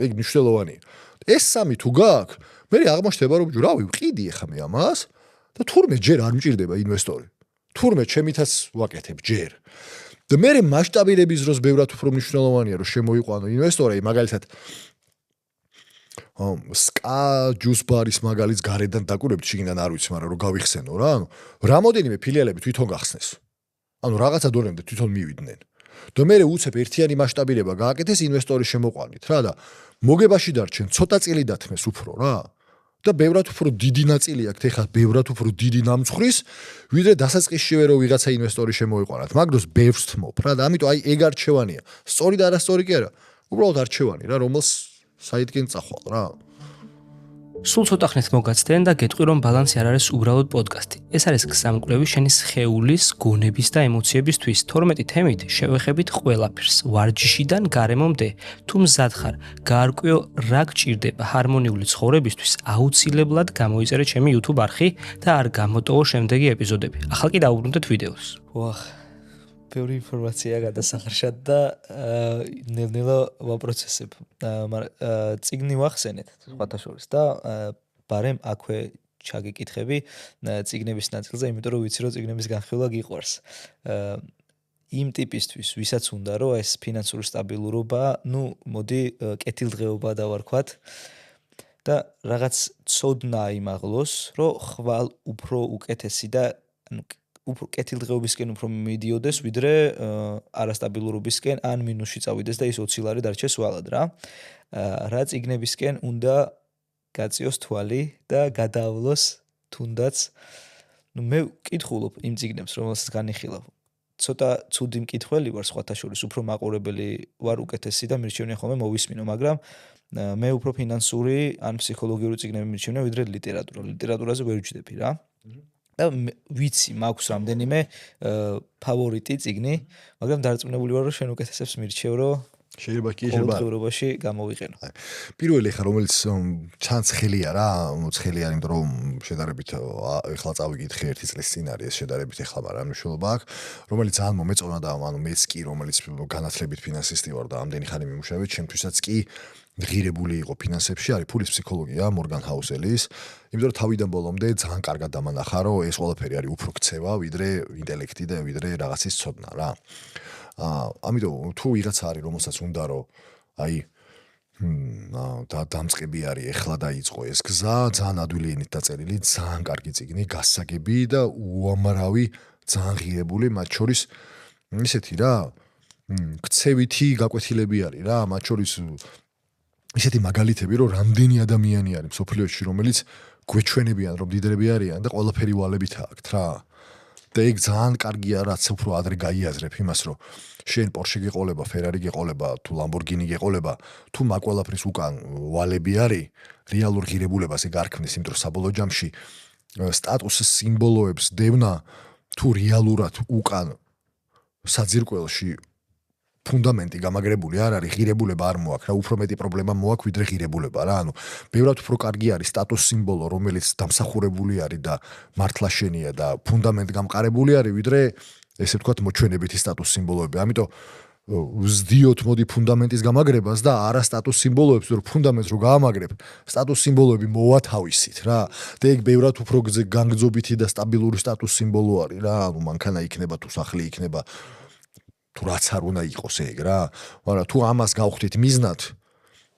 Speaker 1: ეგ მნიშვნელოვანია. ეს სამი თუ გაქვს, მე აღმოჩნდება რომ რავი, ვყიდი ახლა მე ამას და თურმე ჯერ არ მჭირდება ინვესტორი. თურმე ჩემითაც ვაკეთებ ჯერ. და მე მასშტაბირების დროს ბევრად უფრო მნიშვნელოვანია რომ შემოიყვანო ინვესტორი, მაგალითად სკა ჯუს ბარის მაგალითს გარედან დაკვირვებთ, შიგნიდან არ ვიცი, მაგრამ რომ გავიხსენო რა, ანუ რამოდენიმე ფილიალები თვითონ გახსნეს. ანუ რაღაცა დონემდე თვითონ მივიდნენ. და მე უცებ ერთიანი მასშტაბირება გააკეთეს ინვესტორის შემოყვანით რა და მოგებაში დარჩენ ცოტა წელი დათმეს უფრო რა. და ბევრად უფრო დიდი ნაწილი აქვს ეხლა ბევრად უფრო დიდი ნამცხვრის, ვიდრე დასაწყისშივე რომ ვიღაცა ინვესტორი შემოიყვანათ. მაგ დროს ბევრს თმობ რა და ამიტომ აი ეგ არჩევანია. სწორი და არასწორი კი არა. უბრალოდ არჩევანი რა, რომელს საიდკენ წახვალ რა.
Speaker 3: სულ ცოტა ხნით მოგაცდენ და გეტყვი რომ ბალანსი არ არის უბრალოდ პოდკასტი. ეს არის გზამკვლევი შენი სხეულის, გონების და ემოციებისთვის 12 თემით შევეხებით ყველაფერს, ვარჯიშიდან გარემომდე. თუ მზად ხარ, გაარკვიო რა გჭირდება ჰარმონიული ცხოვრებისთვის, აუცილებლად გამოიწერე ჩემი YouTube არხი და არ გამოტოვო შემდეგი ეპიზოდები. ახლა კი დაუბრუნდეთ ვიდეოს.
Speaker 2: ვახ, ბევრი ინფორმაცია გადასახარშად და ნელ-ნელა ვაპროცესებ. მაგრამ წიგნი ვახსენეთ სხვათა შორის და ბარემ აქვე ჩაგიკითხები წიგნების ნაწილზე, იმიტომ რომ ვიცი რომ წიგნების განხილვა გიყვარს. იმ ტიპისთვის, ვისაც უნდა რომ ეს ფინანსური სტაბილურობა, მოდი კეთილდღეობა დავარქვათ და რაღაც ცოდნა იმაღლოს, რომ ხვალ უფრო უკეთესი და უფრო კეთილდღეობისკენ უფრო მიდიოდეს, ვიდრე არასტაბილურობისკენ ან მინუსში წავიდეს და ის 20 ლარი დარჩეს ვალად რა. რა წიგნებისკენ უნდა გაწიოს თვალი და გადავლოს თუნდაც. მე ვკითხულობ იმ წიგნებს, რომელსაც განიხილავ. ცოტა ცუდი მკითხველი ვარ სხვათა შორის, უფრო მაყურებელი ვარ უკეთესი და მირჩევნია ხოლმე მოვისმინო, მაგრამ მე უფრო ფინანსური ან ფსიქოლოგიური წიგნები მირჩევნია, ვიდრე ლიტერატურა. ლიტერატურაზე ვერ ვჯდები რა. და ვიცი, მაქვს რამდენიმე ფავორიტი წიგნი, მაგრამ დარწმუნებული ვარ, რომ შენ უკეთესებს მირჩევ, რომ
Speaker 1: შეიძლება კი შეიძლება
Speaker 2: ყოველდღიურობაში გამოვიყენო.
Speaker 1: პირველი ხა რომელიც ჩანს ხელია რა, ცხელი არის, იმიტომ რომ შედარებით ეხლა წავიკითხე 1 წლის წინ არის ეს შედარებით ეხლა, მაგრამ მნიშვნელობა აქვს, რომელიც ძალიან მომეწონა და ანუ მეც კი, რომელიც განათლებით ფინანსისტი ვარ და ამდენი ხანი მიმუშავე, ჩემთვისაც კი ღირებული იყო ფინანსებში, არის ფულის ფსიქოლოგია მორგან ჰაუსელის, იმიტომ რომ თავიდან ბოლომდე ძალიან კარგად დამანახა, რომ ეს ყველაფერი არის უფრო ქცევა, ვიდრე ინტელექტი და ვიდრე რაღაცის ცოდნა რა. ამიტომ თუ ვიღაცა არის, რომელსაც უნდა რომ აი დამწყები არის, ეხლა დაიწყო ეს გზა, ძალიან ადვილი ენით დაწერილი, ძალიან კარგი წიგნი, გასაგები და უამრავი ძალიან ღირებული, მათ შორის ისეთი რა, ქცევითი გაკვეთილები არის რა, მათ შორის ისეთი მაგალითები, რომ რამდენი ადამიანი არის მსოფლიოში, რომელიც გვეჩვენებიან, რომ დიდრები არიან და ყველაფერი ვალებით აქვთ რა. და ეგ ძალიან კარგია, რაც უფრო ადრე გაიაზრებ იმას, რომ შენ Porsche გეყოლება, Ferrari გეყოლება, თუ Lamborghini გეყოლება, თუ მაგ ყველაფრის უკან ვალები არის, რეალურ ღირებულებას ეგ არქმნის, იმიტომ რომ საბოლოო ჯამში სტატუსის სიმბოლოებს დევნა თუ რეალურად უკან საძირკველში ფუნდამენტი გამაგრებული არ არის, ღირებულება არ მოაქვს რა, უფრო მეტი პრობლემა მოაქვს ვიდრე ღირებულება რა, ანუ ბევრად უფრო კარგი არის სტატუს სიმბოლო, რომელიც დამსახურებული არის და მართლა შენია და ფუნდამენტ გამყარებული არის, ვიდრე ესე ვთქვათ მოჩვენებითი სტატუს სიმბოლოები. ამიტომ ვზდიოთ მოდი ფუნდამენტის გამაგრებას და არა სტატუს სიმბოლოებს, რომ ფუნდამენტს რო გაამაგრებ, სტატუს სიმბოლოები მოვათავისით რა. და ეგ ბევრად უფრო განგრძობითი და სტაბილური სტატუს სიმბოლო არის რა, ანუ მანქანა იქნება თუ სახლი იქნება თუ რაც არ უნდა იყოს ეგ რა, მაგრამ თუ ამას გავხდით მიზნად,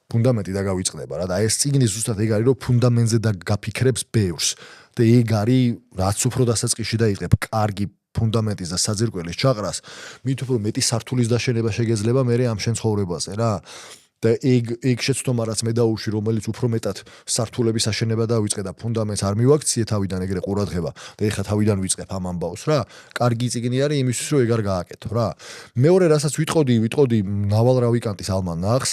Speaker 1: ფუნდამენტი და გავიწყდება რა და ეს წიგნი ზუსტად ეგ არის, რომ ფუნდამენტზე და გაფიქრებს ბევრს და ეგ არის, რაც უფრო დასაწყისში დაიწყებ კარგი ფუნდამენტის და საძირკველის ჩაყრას, მით უფრო მეტი სართულის დაშენება შეგეძლება მე ამ შენ ცხოვრებაზე რა. და ეგ შეცდომა რაც მე დაუშვი, რომელიც უფრო მეტად სართულების აშენება დავიწყე და ფუნდამენტს არ მივაქციე თავიდან ეგრე ყურადღება და ეხლა თავიდან ვიწყებ ამ ამბავს რა. კარგი წიგნი არის იმისთვის, რომ ეგ არ გააკეთო რა. მეორე რასაც ვიტყოდი ნავალრავიკანტის ალმანახს.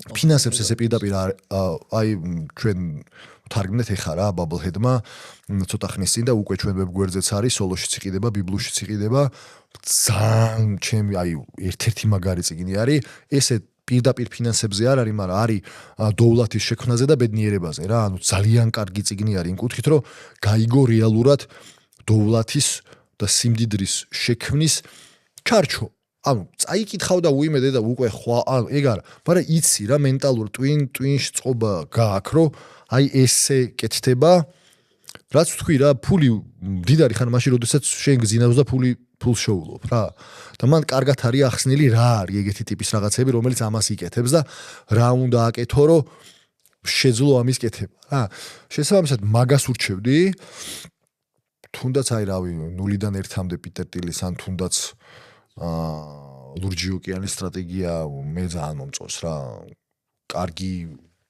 Speaker 1: ფინანსებს ესე პირდაპირ აი ჩვენ თარგმნეთ ეხა რა ბაბლჰედმა ცოტა ხნის წინ და უკვე ჩვენ ვებგვერდზეც არის, სოლოშიც იყიდება, ბიბლუშიც იყიდება. ძალიან ჩემი აი ერთ-ერთი მაგარი წიგნი არის. ესე პირდაპირ ფინანსებზე არ არის, მაგრამ არის დოვლათის შექმნაზე და ბედნიერებაზე რა. ანუ ძალიან კარგი წიგნი არის იმ კუთხით, რომ გაიგო რეალურად დოვლათის და სიმდიდრის შექმნის ჩარჩო. ანუ წაიკითხავ და უიმედე და უკვე ანუ ეგ არა, მაგრამ იცი რა მენტალურ ტვინში წყობა გააქვს, რომ აი ესე კეთდება, რაც თქვი რა, ფული მდიდარი ხარ მაშინ, როდესაც შენ გზინავს და ფულს შოულობ რა. და მან კარგად არის ახსნილი რა არის ეგეთი ტიპის რაღაცები, რომელიც ამას იკეთებს და რა უნდა აკეთო, რომ შეძლო ამის კეთება რა. შესაბამისად მაგას ურჩევდი. თუნდაც აი რავი 0-დან 1-მდე პიტერ ტილის ან თუნდაც ლურჯი ოკეანის სტრატეგია მე ძალიან მომწონს რა. კარგი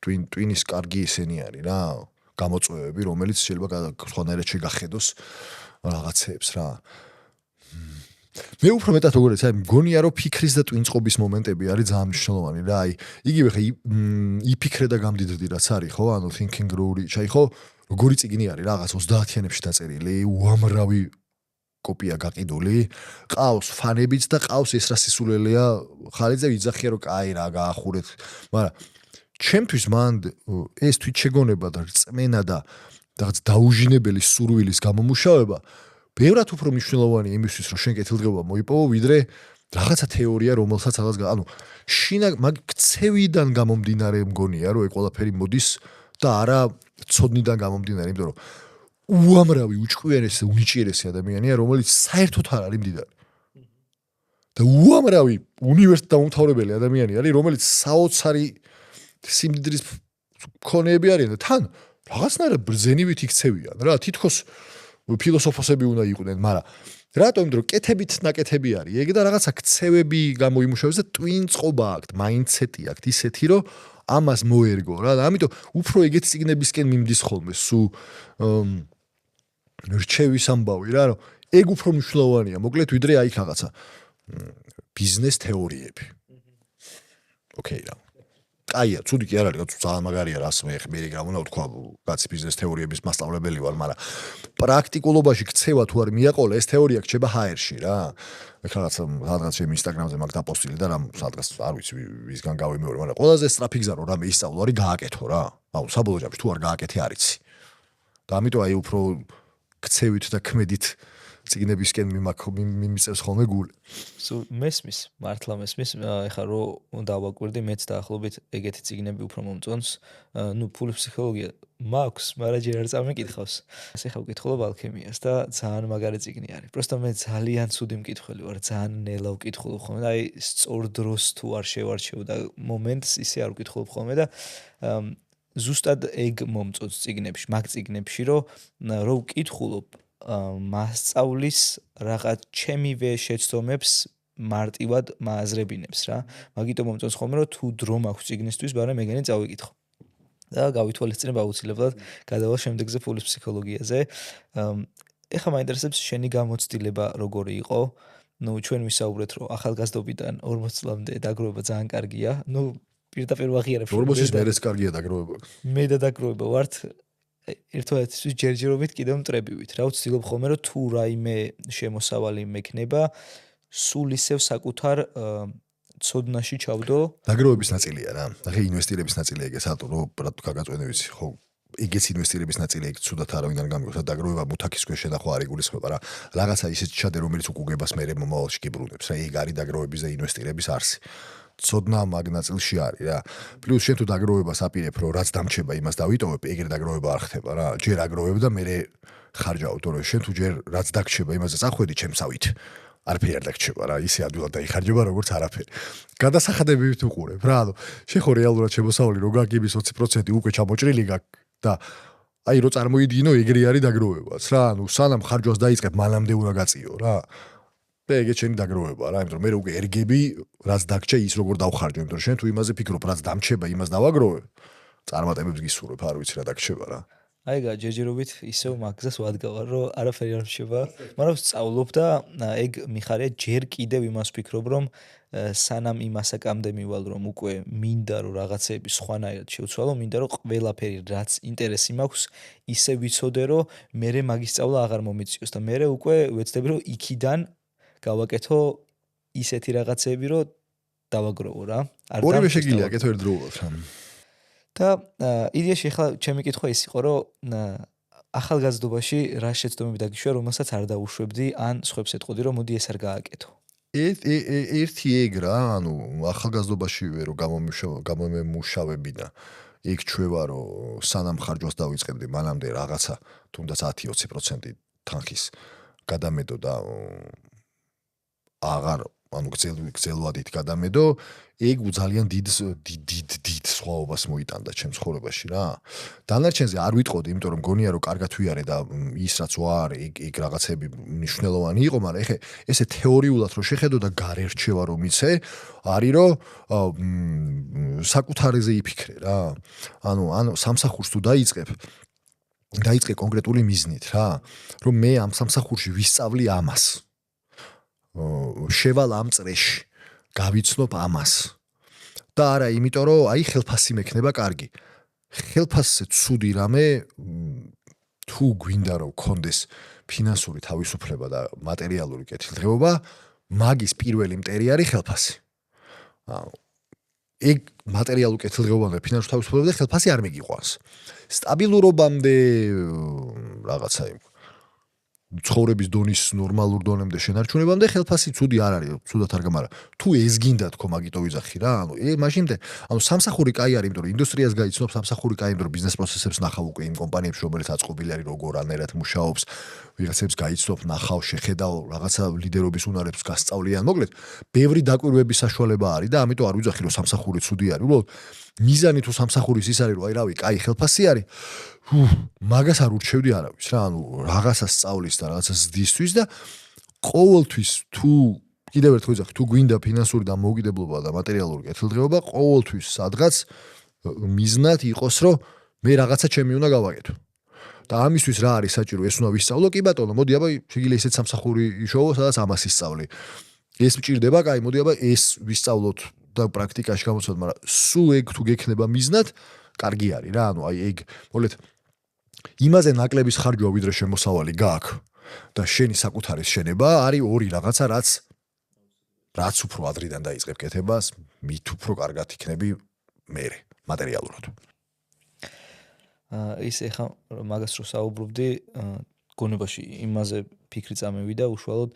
Speaker 1: ტვინის კარგი ესენი არის რა. გამოწვევები, რომელიც შეიძლება სხვანაირად შეგახედოს რაღაცეებს რა. მე უფრო მეტად როგორ ეცე, მგონია რომ ფიქრის და ტვინწყობის მომენტები არის ძალიან მნიშვნელოვანი რა. აი, იგივე ხე იფიქრე და გამდიდრდი რაც არის, ხო? ანუ think and grow ჩაი ხო? როგორი წიგნი არის რაღაც 30-იანებში დაწერილი, უამრავი კოპია გაყიდული, ყავს ფანებიც და ყავს ეს რა სისულელეა ხალხზე ვიძახია რომ კაი რა გაახურეთ, მაგრამ ჩემთვის მან ეს თვით შეგონება და რწმენა და რაღაც დაუჟინებელი სურვილის გამომუშავება ბევრად უფრო მნიშვნელოვანი იმისთვის რომ შენ კეთილდღეობა მოიპოვო ვიდრე რაღაცა თეორია რომელსაც რაღაც ანუ მაგ ქცევიდან გამომდინარე მგონია რომ ეგ ყველაფერი მოდის და არა ცოდნიდან გამომდინარე, იმიტომ რომ უამრავი უჭკვიანესი და უნიჭიერესი ადამიანია, რომელიც საერთოდ არ არის მდიდარი. და უამრავი უნივერსიტეტ დაუმთავრებელი ადამიანი არის, რომელიც საოცარი სიმდიდრის მქონეები არიან და თან რაღაცნაირად ბრძენივით იქცევიან რა. თითქოს ფილოსოფოსები უნდა იყვნენ, მაგრამ რატომ რომ კეთებით ნაკეთები არის ეგ და რაღაცა ქცევები გამოიმუშავეს და ტვინწყობა აქვს, მაინდსეტი აქვს ისეთი, რომ ამას მოერგო რა. და ამიტომ უფრო ეგეთი წიგნებისკენ მიმდის ხოლმე სუ რჩევის ამბავი რა, რომ ეგ უფრო მნიშვნელოვანია, მოკლედ ვიდრე აი რაღაცა ბიზნეს თეორიები. ოკეი რა. კაია, ცუდი კი არ არის, ძალიან მაგარია რას მე რა უნდა ვთქვა, კაცი ბიზნეს თეორიების მასწავლებელი ვარ, მაგრამ პრაქტიკულობაში ქცევა თუ არ მიაყოლა, ეს თეორია გრჩება HR-ში რა. ეხლა რაღაც ჩემ Instagram-ზე მაგ დაპოსტილი და რამ სადღაც არ ვიცი ვისგან გავიმეორე, მაგრამ ყველაზე სწრაფი გზა რომ რამე ისწავლო არის გააკეთო რა. აუ საბოლოო ჯამში თუ არ გააკეთე არ იცი. და ამიტომ აი უფრო ქცევით და ქმედით წიგნებისკენ მიმიწევს ხოლმე გული.
Speaker 2: მესმის, მართლა მესმის, ეხლა რომ დავაკვირდი, მეც დაახლოებით ეგეთი წიგნები უფრო მომწონს. ნუ ფულის ფსიქოლოგია მაქვს, მაგრამ ჯერ არ წამეკითხავს. ასე ხა ვკითხულობ ალქემიას და ძალიან მაგარი წიგნი არის. პროსტო მე ძალიან ცუდი მკითხველი ვარ, ძალიან ნელა ვკითხულობ ხოლმე და აი სწორ დროს თუ არ შევარჩევ და მომენტს ისე არ ვკითხულობ ხოლმე და ზუსტად ეგ მომწონს წიგნებში, მაგ წიგნებში, რომ ვკითხულობ მასწავლის რაღაც ჩემივე შეცდომებს მარტივად მააზრებინებს რა. მაგიტომ მომწონს ხოლმე რომ თუ დრო მაქვს წიგნისთვის, მაგრამ მეგენი წავიკითხო. და გავითვალისწინებ აუცილებლად გადავალ შემდეგზე ფულის ფსიქოლოგიაზე. ეხლა მაინტერესებს შენი გამოცდილება როგორი იყო? ნუ ჩვენ ვისაუბრეთ რომ ახალგაზრდობიდან 40 წლამდე დაგროვება ძალიან კარგია. ნუ პირდაპირ ვაღიარებ
Speaker 1: 40-ის მერეც კარგია დაგროვება.
Speaker 2: მე და დაგროვება ვართ ერთმანეთისთვის ჯერჯერობით კიდევ მტრებივით. რა ვცდილობ ხოლმე რომ თუ რაიმე შემოსავალი მექნება, სულ ისევ საკუთარ ცოდნაში ჩავდო.
Speaker 1: დაგროვების ნაწილია რა. ახლა ინვესტირების ნაწილია ეგეც ატო რომ გაგაწვენე ვიცი ხო. ეგეც ინვესტირების ნაწილია ეგ ცუდად არავინგან გამიგოს და დაგროვება მუთაკის ქვეშ შედახვა არ იგულისხმება რა. რაღაცა ისეთ ჩადე რომელიც უკუგებას მერე მომავალში გიბრუნებს რა. ეგ არის დაგროვების და ინვესტირების არსი. ცოდნა მაგ ნაწილში არის რა. პლუს შენ თუ დაგროვებას აპირებ რომ რაც დამჩება იმას დავიტოვებ, ეგრე დაგროვება არ ხდება რა. ჯერ აგროვებ და მერე ხარჯავ, თორე შენ თუ ჯერ რაც დაგჩება იმაზე წახვედი ჩემსავით. არაფერი არ დაგჩება რა, ისე ადვილად დაიხარჯება როგორც არაფერი. გადასახადებებით უყურებ რა, ანუ შენ ხო რეალურად შემოსავალი რო გაგიბის 20% უკვე ჩამოჭრილი გაქვს და აი რო წარმოიდგინო ეგრე არის დაგროვებაც რა, ანუ სანამ ხარჯვას დაიწყებ მანამდე უნდა გაწიო რა. და ეგეც შენი დაგროვება რა, იმიტომ რომ მე უკვე ერგები რაც დაგჭა ის როგორ დავხარჯო, იმიტომ რომ შენ თუ იმაზე ფიქრობ, რაც დამჩება, იმას დავაგროვებ, წარმატებებს გისურვებ, არ ვიცი რა დაგჭება რა.
Speaker 2: აი გაჯერჯერობით ისევ მაგზას ვადგავარ, რომ არაფერი არ რჩება, მაგრამ სწავლობ და ეგ მიხარია ჯერ კიდევ იმას ვფიქრობ, რომ სანამ იმ ასაკამდე მივალ, რომ უკვე მინდა რომ რაღაცეები სხვანაირად შევცვალო, მინდა რომ ყველაფერი რაც ინტერესი მაქვს, ისე ვიცოდე, რომ მერე მაგის სწავლა აღარ მომიწიოს და მერე უკვე ვეცდები, რომ იქიდან გავაკეთო ისეთი რაღაცეები, რომ დავაგროვო რა.
Speaker 1: ორივე შეგიძლია აკეთო ერთდროულად რა.
Speaker 2: და იდეაში ახლა ჩემი კითხვა ის იყო, რომ ახალგაზრდობაში რა შეცდომები დაგიშვია, რომელსაც არ დაუშვებდი, ან სხვებს ეტყოდი, რომ მოდი ეს არ გააკეთო.
Speaker 1: ერთი ეგ რა, ანუ ახალგაზრდობაშივე რომ გამომემუშავები და ეგ ჩვევა რომ სანამ ხარჯვას დავიწყებდი, მანამდე რაღაცა თუნდაც 10-20% თანხის გადამედო და აღარ ანუ გრძელვადით გადამედო, ეგ ძალიან დიდ სხვაობას მოიტანდა ჩემს ცხოვრებაში რა. დანარჩენზე არ ვიტყოდი, იმიტომ რომ გონია რომ კარგად ვიარე და ის რაც ვარ, ეგ რაღაცები მნიშვნელოვანი იყო, მაგრამ ეხე ესე თეორიულად რომ შეხედო და გარე რჩევა რომ იცე, არის რომ საკუთარეზე იფიქრე რა. ანუ სამსახურს თუ დაიწყე კონკრეტული მიზნით რა, რომ მე ამ სამსახურში ვისწავლი ამას. შევალ ამ წრეში, გავიცნობ ამას. და არა, იმიტომ რომ აი ხელფასი მექნება კარგი. ხელფასზე ცუდი რამე თუ გვინდა რომ გქონდეს ფინანსური თავისუფლება და მატერიალური კეთილდღეობა, მაგის პირველი მტერი არის ხელფასი. ეგ მატერიალური კეთილდღეობა და ფინანსური თავისუფლება და ხელფასი არ მეგიყვანს. სტაბილურობამდე რაღაცა ცხოვრების დონის ნორმალურ დონემდე შენარჩუნებამდე ხელფასი ცუდი არ არის, ცუდად არ გამარა. თუ ეს გინდა თქო, მაგიტო ვიძახი რა. მაშინ სამსახური კაი არის, იმიტომ რომ ინდუსტრიას გაიცნობ, სამსახური კაი, იმიტომ რომ ბიზნეს პროცესებს ნახავ უკვე იმ კომპანიებში, რომელიც აწყობილი არის, როგორ ანერად მუშაობს, ვიღაცებს გაიცნობ, ნახავ, შეხედავ, რაღაცა ლიდერობის უნარებს გასწავლიან. მოკლედ, ბევრი დაკვირვების საშუალება არის და ამიტომ არ ვიძახი, რომ სამსახური ცუდი არის. უბრალოდ მიზანი თუ სამსახურის ის არის, რომ აი რავი, კაი ხელფასი არის. მაგას არ ურჩევდი არავის რა, ანუ რაღაცას სწავლის და რაღაცას ზდისთვის და ყოველთვის თუ კიდევ ერთხელ ვიძახი, თუ გვინდა ფინანსური დამოუკიდებლობა და მატერიალური კეთილდღეობა, ყოველთვის სადღაც მიზნად იყოს, რომ მე რაღაცა ჩემი უნდა გავაკეთო. და ამისთვის რა არის საჭირო, ეს უნდა ვისწავლო, კი ბატონო, მოდი აბა შეგიძლია ისეთ სამსახური იშოვო, სადაც ამას ისწავლი. ეს მჭირდება, კაი, მოდი აბა ეს ვისწავლოთ და პრაქტიკაში გამოცოთ, მაგრამ სულ ეგ თუ გექნება მიზნად, კარგი არის რა, ანუ აი ეგ, მოგეთ იმაზე ნაკლების ხარჯვა ვიდრე შემოსავალი გააქვს და შენი საკუთარის შენება არის ორი რაღაცა, რაც უფრო ადრიდან დაიწყებ კეთებას, მით უფრო კარგად იქნები მერე მატერიალურად.
Speaker 2: ისე ხა მაგას რო საუბრობდი, გონებაში იმაზე ფიქრი წამევიდა უშუალოდ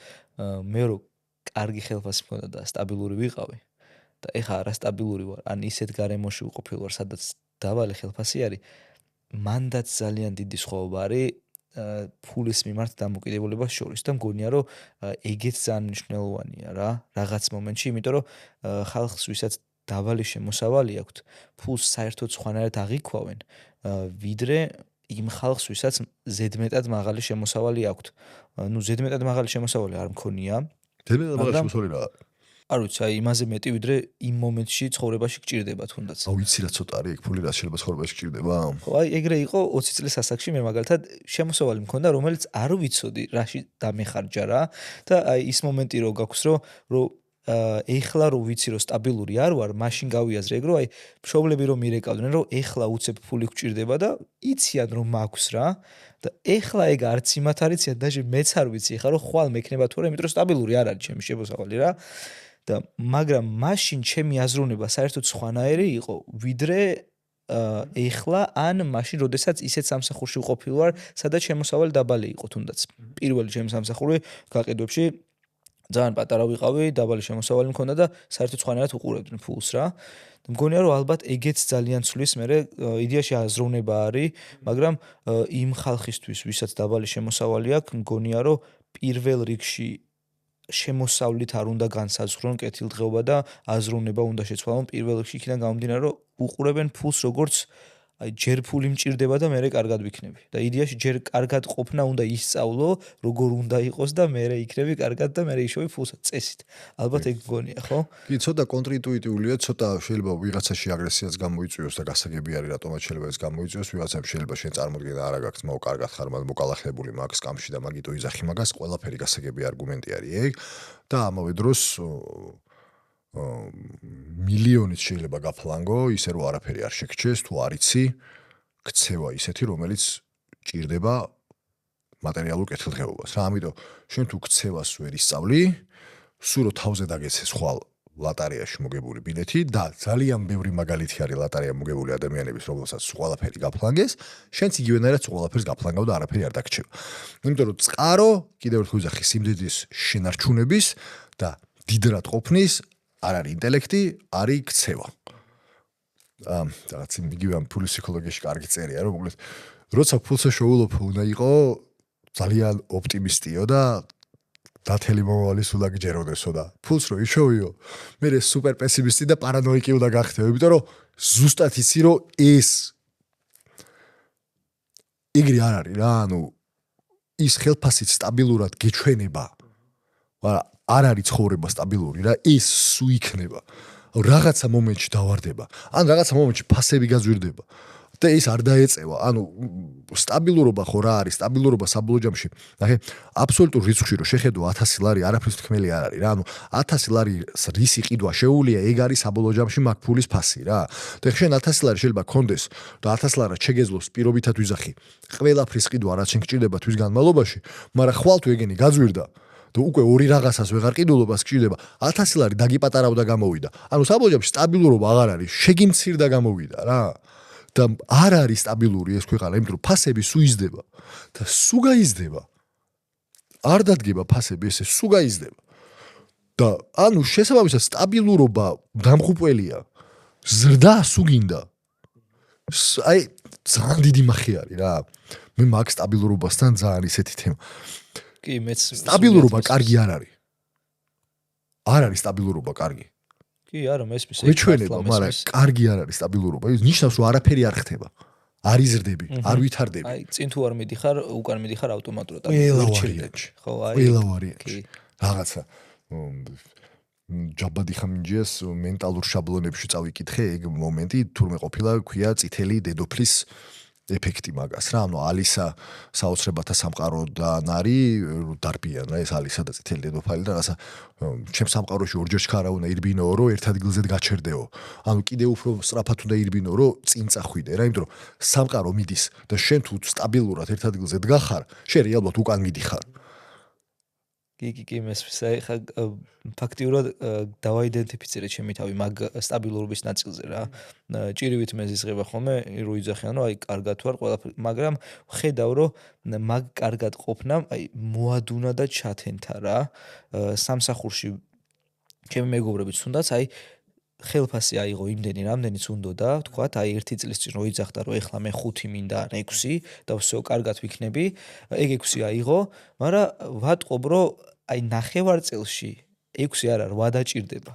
Speaker 2: მე რო კარგი ხელფასი მქონდა და სტაბილური ვიყავი და ეხა არასტაბილური ვარ, ან ისეთ გარემოში ვყოფილ ვარ, სადაც დაბალი ხელფასი არის, მანდაც ძალიან დიდი სხვაობა არის ფულის მიმართ დამოკიდებულებას შორის და მგონია რომ ეგეც ძალიან მნიშვნელოვანია რა რაღაც მომენტში, იმიტომ რომ ხალხს ვისაც დაბალი შემოსავალი აქვს, ფულს საერთოდ სხვანაირად აღიქვავენ, ვიდრე იმ ხალხს ვისაც ზედმეტად მაღალი შემოსავალი აქვს. ნუ ზედმეტად მაღალი შემოსავალი არ მქონია.
Speaker 1: ზედმეტად მაღალი შემოსავალი რა?
Speaker 2: არ ვიცი, აი იმაზე მეტი ვიდრე იმ მომენტში ცხოვრებაში გჭირდება თუნდაც.
Speaker 1: ვიცი რა ცოტა არის ეგ ფული რა შეიძლება ცხოვრებაში გჭირდება?
Speaker 2: ხო, აი ეგრე იყო 20 წლის ასაკში მე მაგალითად შემოსავალი მქონდა, რომელიც არ ვიცოდი რაში დამეხარჯა რა და აი ის მომენტი რო გაქვს, რომ ეხლა რო ვიცი რომ სტაბილური არ ვარ, მაშინ გავიაზრე ეგ რომ აი მშობლები რომ მირეკავდნენ რომ ეხლა უცებ ფული გჭირდება და იციან რომ მაქვს რა და ეხლა ეგ არც იმათ არ იციან, даже მეც არ ვიცი ეხლა რომ ხვალ მექნება თუ არა, იმიტომ რომ სტაბილური არ არის ჩემი შემოსავალი რა. და მაგრამ მაშინ ჩემი აზროვნება საერთოდ სხვანაირი იყო, ვიდრე ეხლა ან მაშინ, როდესაც ისეთ სამსახურში ვყოფილ ვარ, სადაც შემოსავალი დაბალი იყო თუნდაც. პირველი ჩემი სამსახური გაყიდვებში ძალიან პატარა ვიყავი, დაბალი შემოსავალი მქონდა და საერთოდ სხვანაირად უყურებდნენ ფულს რა. მგონია რომ ალბათ ეგეც ძალიან ცვლის, მე იდეაში აზროვნება არის, მაგრამ იმ ხალხისთვის, ვისაც დაბალი შემოსავალი აქვს, მგონია რომ პირველ რიგში შემოსავლით არ უნდა განსაზღვრონ კეთილდღეობა და აზროვნება უნდა შეცვალონ პირველ რიგში იქიდან გამომდინარე რომ უყურებენ ფულს როგორც აი ჯერ ფული მჭირდება და მე კარგად ვიქნები. და იდეაში ჯერ კარგად ყოფნა უნდა ისწავლო, როგორ უნდა იყოს და მე იქნები კარგად და მე იშვები ფულსაც წესით. ალბათ ეგ გონია, ხო?
Speaker 1: კი, ცოტა კონტრინტუიტიულია, ცოტა შეიძლება ვიღაცაში აგრესიაც გამოიწვიოს და გასაგები არის რატომაც შეიძლება ეს გამოიწვიოს, ვიღაცამ შეიძლება შენ წარმოდგენა არ აქვს, მაგ კარგად ხარ, მაგ მოკალახებული მაქვს კამში და მაგიტო იძახი მაგას, ყველაფერი გასაგები არგუმენტი არის ეგ და ამავე დროს მილიონიც შეიძლება გაფლანგო, ისე რომ არაფერი არ შეგჩეს, თუ არ იცი, ქცევა ისეთი, რომელიც ჭირდება მატერიალურ კეთილდღეობას. რა, ამიტომ შენ თუ ქცევას ვერ ისწავლი, სულ რო თავზე დაგეცეს ხვალ ლატარიაში მოგებული ბილეთი და ძალიან ბევრი მაგალითი არის ლატარია მოგებული ადამიანების, რომელსაც ყველაფერი გაფლანგეს, შენც იგივენაირად ყველაფერს გაფლანგავ და არაფერი არ დაგრჩება. იმიტომ რომ წყარო, კიდევ ერთხელ ვიზახი, სიმდიდრის შენარჩუნების და დიდრად ყოფნის არ არის ინტელექტი, არის ქცევა. რაღაც იგივე ამ ფულის ფსიქოლოგიაში კარგი წერია, რომ მოკლედ როცა ფულსა შოულობ უნდა იყო ძალიან ოპტიმისტიო და დათელი მომავალი სულ აგჯეროდესო და ფულს რო იშოვიო, მე სუპერ პესიმისტი და პარანოიკი უნდა გახდეო, იმიტომ რომ ზუსტად იცი რომ ეს იგრი არ არის რა, ანუ ის ხელფასით სტაბილურად გეჩვენება, მაგრამ არ არის ცხოვრება სტაბილური რა, ის სულ იქნება. რაღაცა მომენტში დავარდება, ან რაღაცა მომენტში ფასები გაზვირდება. და ის არ დაეწევა, ანუ სტაბილურობა ხო რა არის, სტაბილურობა საბოლოო ჯამში. ნახე, აბსოლუტურ რიცხვში რო შეხედო 1000 ლარი არაფრის თქმელი არ არის რა, ანუ 1000 ლარის რისი ყიდვა შეუულია, ეგ არის საბოლოო ჯამში მაგ ფულის ფასი რა. და შენ 1000 ლარი შეიძლება კონდეს და 1000 ლარად შეგეძლოს პირობითად ვიზახი. ყველაფრის ყიდვა რაც შენ გჭირდება თვის განმავლობაში, მაგრამ ხვალ თუ ეგენი გაძვირდა და უკვე ორი რაღაცას ვეღარ ყიდულობას გჭირდება, 1000 ლარი დაგიპატარავდა გამოვიდა. ანუ საბოლოო ჯამში სტაბილურობა აღარ არის, შეგიმცირდა გამოვიდა რა. და არ არის სტაბილური ეს ქვეყანა, იმიტომ რომ ფასები სულ იზრდება და სულ გაიზრდება. არ დადგება ფასები ესე, სულ გაიზრდება. და ანუ შესაბამისად სტაბილურობა დამღუპველია. ზრდა სულ გინდა. აი ძალიან დიდი მახი არის რა. მე მაგ სტაბილურობასთან ძალიან ისეთი თემა.
Speaker 2: კი, მეც
Speaker 1: სტაბილურობა კარგი არ არის. არ არის სტაბილურობა კარგი.
Speaker 2: კი, არა, მესმის.
Speaker 1: გვეჩვენება, მაგრამ კარგი არ არის სტაბილურობა. ის ნიშნავს, რომ არაფერი არ ხდება. არ იზრდები, არ ვითარდები.
Speaker 2: აი, წინ თუ არ მიდიხარ, უკან მიდიხარ ავტომატურად.
Speaker 1: ყველა ვარიანტში.
Speaker 2: ხო, აი.
Speaker 1: ყველა ვარიანტში. რაღაცა ჯაბადი ხამინჯიას მენტალურ შაბლონებში წავიკითხე, ეგ მომენტი თურმე ყოფილა, ქვია წითელი დედოფლის ეფექტი მაგას რა, ანუ ალისა საოცრებათა სამყაროდან არის დარბიან რა, ეს ალისა და წითელი დედოფალი და რაღაცა ჩემ სამყაროში ორჯერ ჩქარა უნდა ირბინოო, რომ ერთ ადგილზე გაჩერდეო. ანუ კიდევ უფრო სწრაფად უნდა ირბინო, რომ წინ წახვიდე რა, იმიტომ რომ სამყარო მიდის და შენ თუ სტაბილურად ერთ ადგილზე დგახარ, შენ რეალურად უკან მიდიხარ.
Speaker 2: კი, მესმის. აი ხა ფაქტიურად დავაიდენტიფიცირე ჩემი თავი მაგ სტაბილურობის ნაწილზე რა. ჭირივით მეზისღება ხოლმე, რო იძახიან, რომ აი კარგად ვარ ყველაფერი, მაგრამ ხედავ, რომ მაგ კარგად ყოფნამ აი მოადუნა და ჩათენთა რა. სამსახურში ჩემი მეგობრებიც თუნდაც აი ხელფასი აიღო იმდენი, რამდენიც უნდოდა, თქვათ, აი 1 წლის წინ რო იძახდა, რომ ეხლა მე 5 მინდა ან 6 და всё კარგად ვიქნები, ეგ 6 აიღო, მაგრამ ვატყობ, რომ აი ნახევარწელში 6 არა 8 დაჭირდება.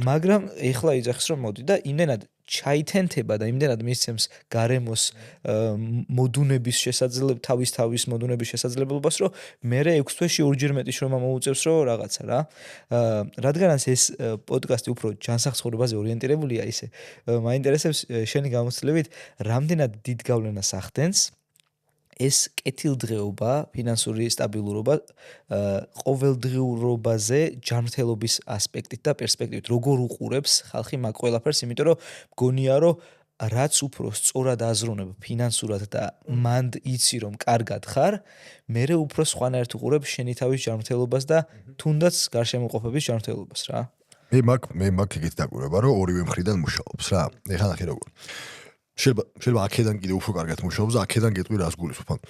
Speaker 2: მაგრამ ეხლა იძახის რომ მოდი და იმდენად ჩაითენთება და იმდენად მისცემს გარემოს მოდუნების შესაძლებლობას, თავის მოდუნების შესაძლებლობას, რომ მე 6 თვეში ორჯერ მეტი შრომა მოუწევს, რომ რაღაცა რა. რადგანაც ეს პოდკასტი უფრო ჯანსაღ ცხოვრებაზე ორიენტირებულია, ისე მაინტერესებს შენი გამოცდილებით, რამდენად დიდ გავლენას ახდენს ეს კეთილდღეობა, ფინანსური სტაბილურობა ყოველდღიურობაზე ჯანმრთელობის ასპექტით და პერსპექტივით, როგორ უყურებს ხალხი მაგ ყველაფერს, იმიტომ რომ მგონია, რომ რაც უფრო სწორად აზროვნებ ფინანსურად და მანდ იცი რომ კარგად ხარ, მერე უფრო სხვანაირად უყურებ შენი თავის ჯანმრთელობას და თუნდაც გარშემოყოფების ჯანმრთელობას რა.
Speaker 1: მე მაგ ეგეთ დაკვირვება, რომ ორივე მხრიდან მუშაობს რა. ეხლა ნახე როგორ. შეიძლება აქედან კიდე უფრო კარგად მუშაობს და აქედან გეტყვი რას გულისხმობ.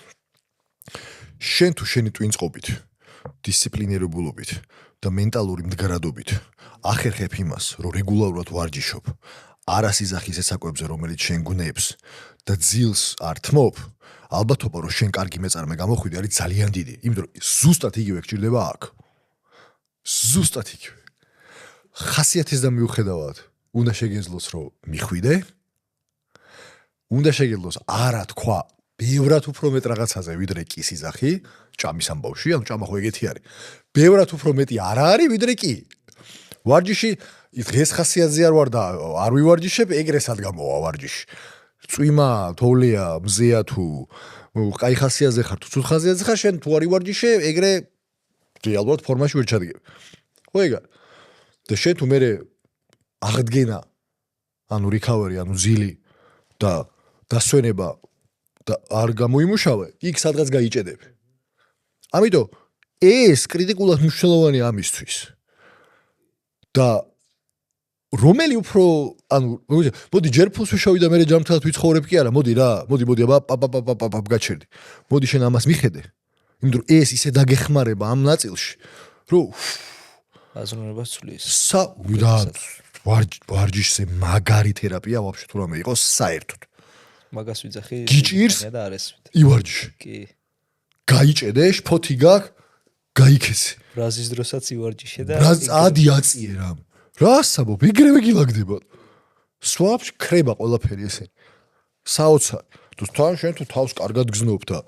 Speaker 1: შენ თუ შენი ტვინწყობით, დისციპლინირებულობით და მენტალური მდგრადობით ახერხებ იმას, რომ რეგულარულად ვარჯიშობ, არას იზახის ესაკუებზე, რომელიც შენ გუნებს და ძილს არ თმობ, ალბათობა რომ შენ კარგი მეწარმე გამოხვიდე არის ძალიან დიდი, იმიტომ რომ ზუსტად იგივე გჭირდება აქ. ზუსტად იგივე. ხასიათის და მიუხედავად უნდა შეგეძლოს რომ მიხვიდე უნდა შეგეძლოს არა თქვა ბევრად უფრო მეტ რაღაცაზე ვიდრე კი სიძახი ჭამის ამბავში ანუ ჭამა ხო ეგეთი არის ბევრად უფრო მეტი არა არის ვიდრე კი ვარჯიში დღეს ხასიათზე არ ვარ და არ ვივარჯიშებ ეგრესად გამოვა ვარჯიში წვიმა თოვლია მზეა თუ კაი ხასიათზე ხარ თუ ცუდ ხასიათზე ხარ შენ თუ არ ივარჯიშე ეგრე რეალურად ფორმაში ვერ ჩადგები ხო ეგა და შენ თუ მე აღდგენა ანუ recovery ანუ ზილი და დასვენება და არ გამოიმუშავე იქ სადღაც გაიჭედები ამიტომ ეს კრიტიკულად მნიშვნელოვანია ამისთვის და რომელი უფრო ანუ მოდი ჯერ ფულს ვიშოვი და მე ჯამთელად ვიცხოვრებ კი არა მოდი რა მოდი აბა გაჩერდი მოდი შენ ამას მიხედე იმიტომ რომ ეს ისე დაგეხმარება ამ ნაწილში რომ
Speaker 2: აზროვნებას ცulis
Speaker 1: ვარჯიშზე მაგარი თერაპია ვაფშე თუ რამე იყოს საერთოდ
Speaker 2: მაგას ვიძახი
Speaker 1: გიჭირს
Speaker 2: და არ ესვით
Speaker 1: ივარჯიშე
Speaker 2: კი
Speaker 1: გაიჭედე შფოთი გაკ გაიქესი
Speaker 2: ბრაზის დროსაც ივარჯიშე და
Speaker 1: ადი აწიე რამ რა საბობ ეგრევე გილაგდება სვაფში ქრება ყველაფერი ესენი საოცარი თუ თან შენ თუ თავს კარგად გზნობ და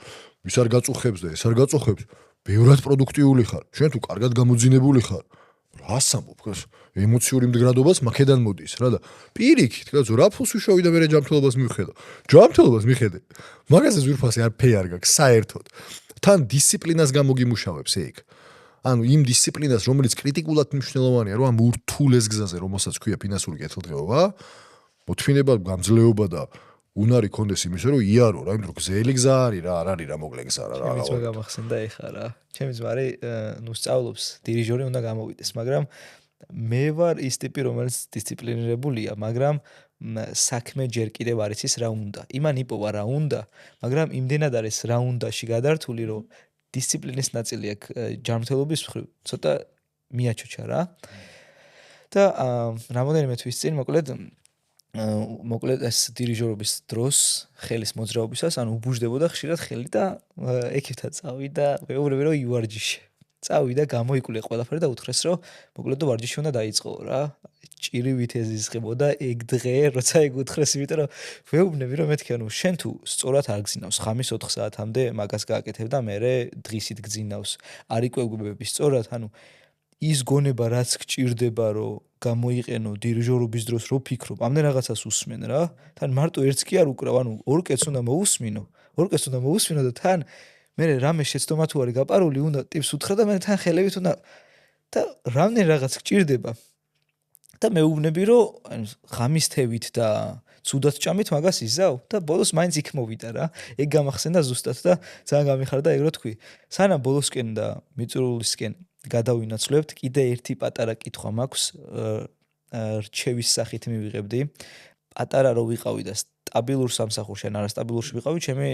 Speaker 1: ვის არ გაწუხებს და ეს არ გაწუხებს ბევრად პროდუქტიული ხარ შენ თუ კარგად გამოძინებული ხარ რა საბობ ემოციური მდგრადობას მაქედან მოდის რა და პირიქით კაცო რა ფულს ვიშოვი და მე ჯანმრთელობას მივხედო ჯანმრთელობას მიხედე მაგაზე ზვირფასი არ ფე არ გაქვს საერთოდ თან დისციპლინას გამოგიმუშავებს ეგ ანუ იმ დისციპლინას რომელიც კრიტიკულად მნიშვნელოვანია რომ ამ ურთულეს გზაზე რომელსაც ქვია ფინანსური კეთილდღეობა მოთმინება გამძლეობა და უნარი კონდეს იმის რომ იარო რა იმიტომ რომ გზელი გზა არის რა არ არის რა მოკლე გზა რა
Speaker 2: ჩემიც მაგახსენდა ეხა რა ჩემიც მარე ნუ სწავლობს დირიჟორი უნდა გამოვიდეს მაგრამ მე ვარ ის ტიპი რომელიც დისციპლინირებულია მაგრამ საქმე ჯერ კიდევ არის ის რა უნდა იმან იპოვა რა უნდა მაგრამ იმდენად არის რა უნდაში გადართული რომ დისციპლინის ნაწილი აქვს ჯანმრთელობის მხრივ ცოტა მიაჩოჩა რა და რამოდენიმე თვის წინ მოკლედ ეს დირიჟორობის დროს ხელის მოძრაობისას ანუ უბუჟდებოდა ხშირად ხელი და ექებთან წავიდა ვეუბნები რომ ივარჯიშე წავიდა გამოიკვლია ყველაფერი და უთხრეს რომ მოკლედ ვარჯიში უნდა დაიწყო რა ჭირივით ეზიზღებოდა ეგ დღე როცა ეგ უთხრეს იმიტომ რომ ვეუბნები რომ მეთქი ანუ შენ თუ სწორად არ გძინავს ხამის 4 საათამდე მაგას გააკეთებ და მე დღისით გძინავს არ იკვებები სწორად ანუ ის გონება რაც გჭირდება რომ გამოიყენო დირიჟორობის დროს რო ფიქრობ ამდენ რაღაცას უსმენ რა თან მარტო ერთს კი არ უკრავ ანუ ორკეთს უნდა მოусმინო და თან მე რამე შეცდომა თუ არის გაპარული უნდა ტიპს უთხრა და მე თან ხელებით უნდა და რამდენ რაღაც გჭირდება და მეუბნები რომ ანუ ღამის თევით და ცუდად ჭამით მაგას იზავ და ბოლოს მაინც იქ მოვიდა რა ეგ გამახსენდა ზუსტად და ძალიან გამიხარდა ეგ რო თქვი სანამ ბოლოსკენ და მიწურულისკენ გადავინაცვლებთ კიდე ერთი პატარა კითხვა მაქვს რჩევის სახით მივიღებდი პატარა რო ვიყავი და სტაბილურ სამსახურში ან არასტაბილურში ვიყავი ჩემი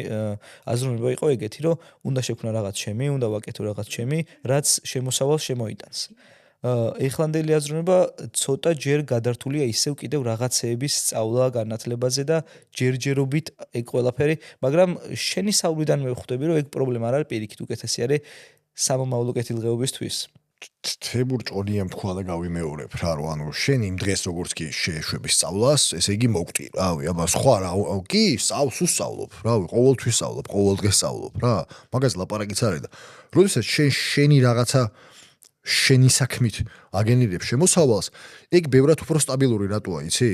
Speaker 2: აზროვნება იყო ეგეთი რომ უნდა შექმნა რაღაც ჩემი უნდა ვაკეთო რაღაც ჩემი რაც შემოსავალს შემოიტანს ეხლანდელი აზროვნება ცოტა ჯერ გადართულია ისევ კიდევ რაღაცეების სწავლა განათლებაზე და ჯერჯერობით ეგ ყველაფერი მაგრამ შენი საუბრიდან მე ხვდები რომ ეგ პრობლემა არ არის პირიქით უკეთესი არის სამომავლო კეთილდღეობისთვის
Speaker 1: თებურ ჭონიამ თქვა და გავიმეორებ რა რომ ანუ შენ იმ დღეს როგორც კი შეეშვები სწავლას ესე იგი მოვკვდი რავი აბა სხვა რა კი ვსწავლობ რავი ყოველთვის ვსწავლობ ყოველ დღეს ვსწავლობ რა მაგას ლაპარაკიც არის და როდესაც შენი რაღაცა შენი საქმით აგენირებს შემოსავალს ეგ ბევრად უფრო სტაბილური რატოა იცი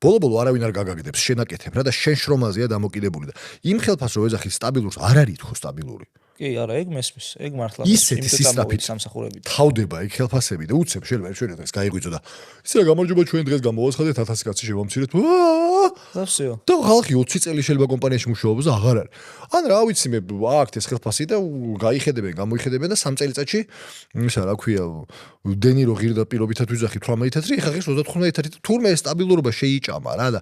Speaker 1: ბოლო არავინ არ გაგაგდებს შენაკეთებ რა და შენ შრომაზეა დამოკიდებული და იმ ხელფას რო ეძახი სტაბილურს არ არის თქო სტაბილური
Speaker 2: კი არა ეგ მესმის ეგ მართლა
Speaker 1: ისეთი სისწრაფით
Speaker 2: სამსახურებით
Speaker 1: თავდება ეგ ხელფასები და უცებ შეიძლება ჩვენ დღეს გაიღვიძო და ისე რა გამარჯობა ჩვენ დღეს გამოვაცხადეთ 1000 კაცი შევამცირეთ
Speaker 2: და всё
Speaker 1: და ხალხი 20 წელი შეიძლება კომპანიაში მუშაობს და აღარ არის ან რა ვიცი მე აქვთ ეს ხელფასი და გაიხედებენ გამოიხედებენ და 3 წელიწადში ისა რა ქვია დენირო ღირდა პირობითად ვიზახი 18 ხა ღირს 35 თურმე სტაბილურობა შეიჭამა რა და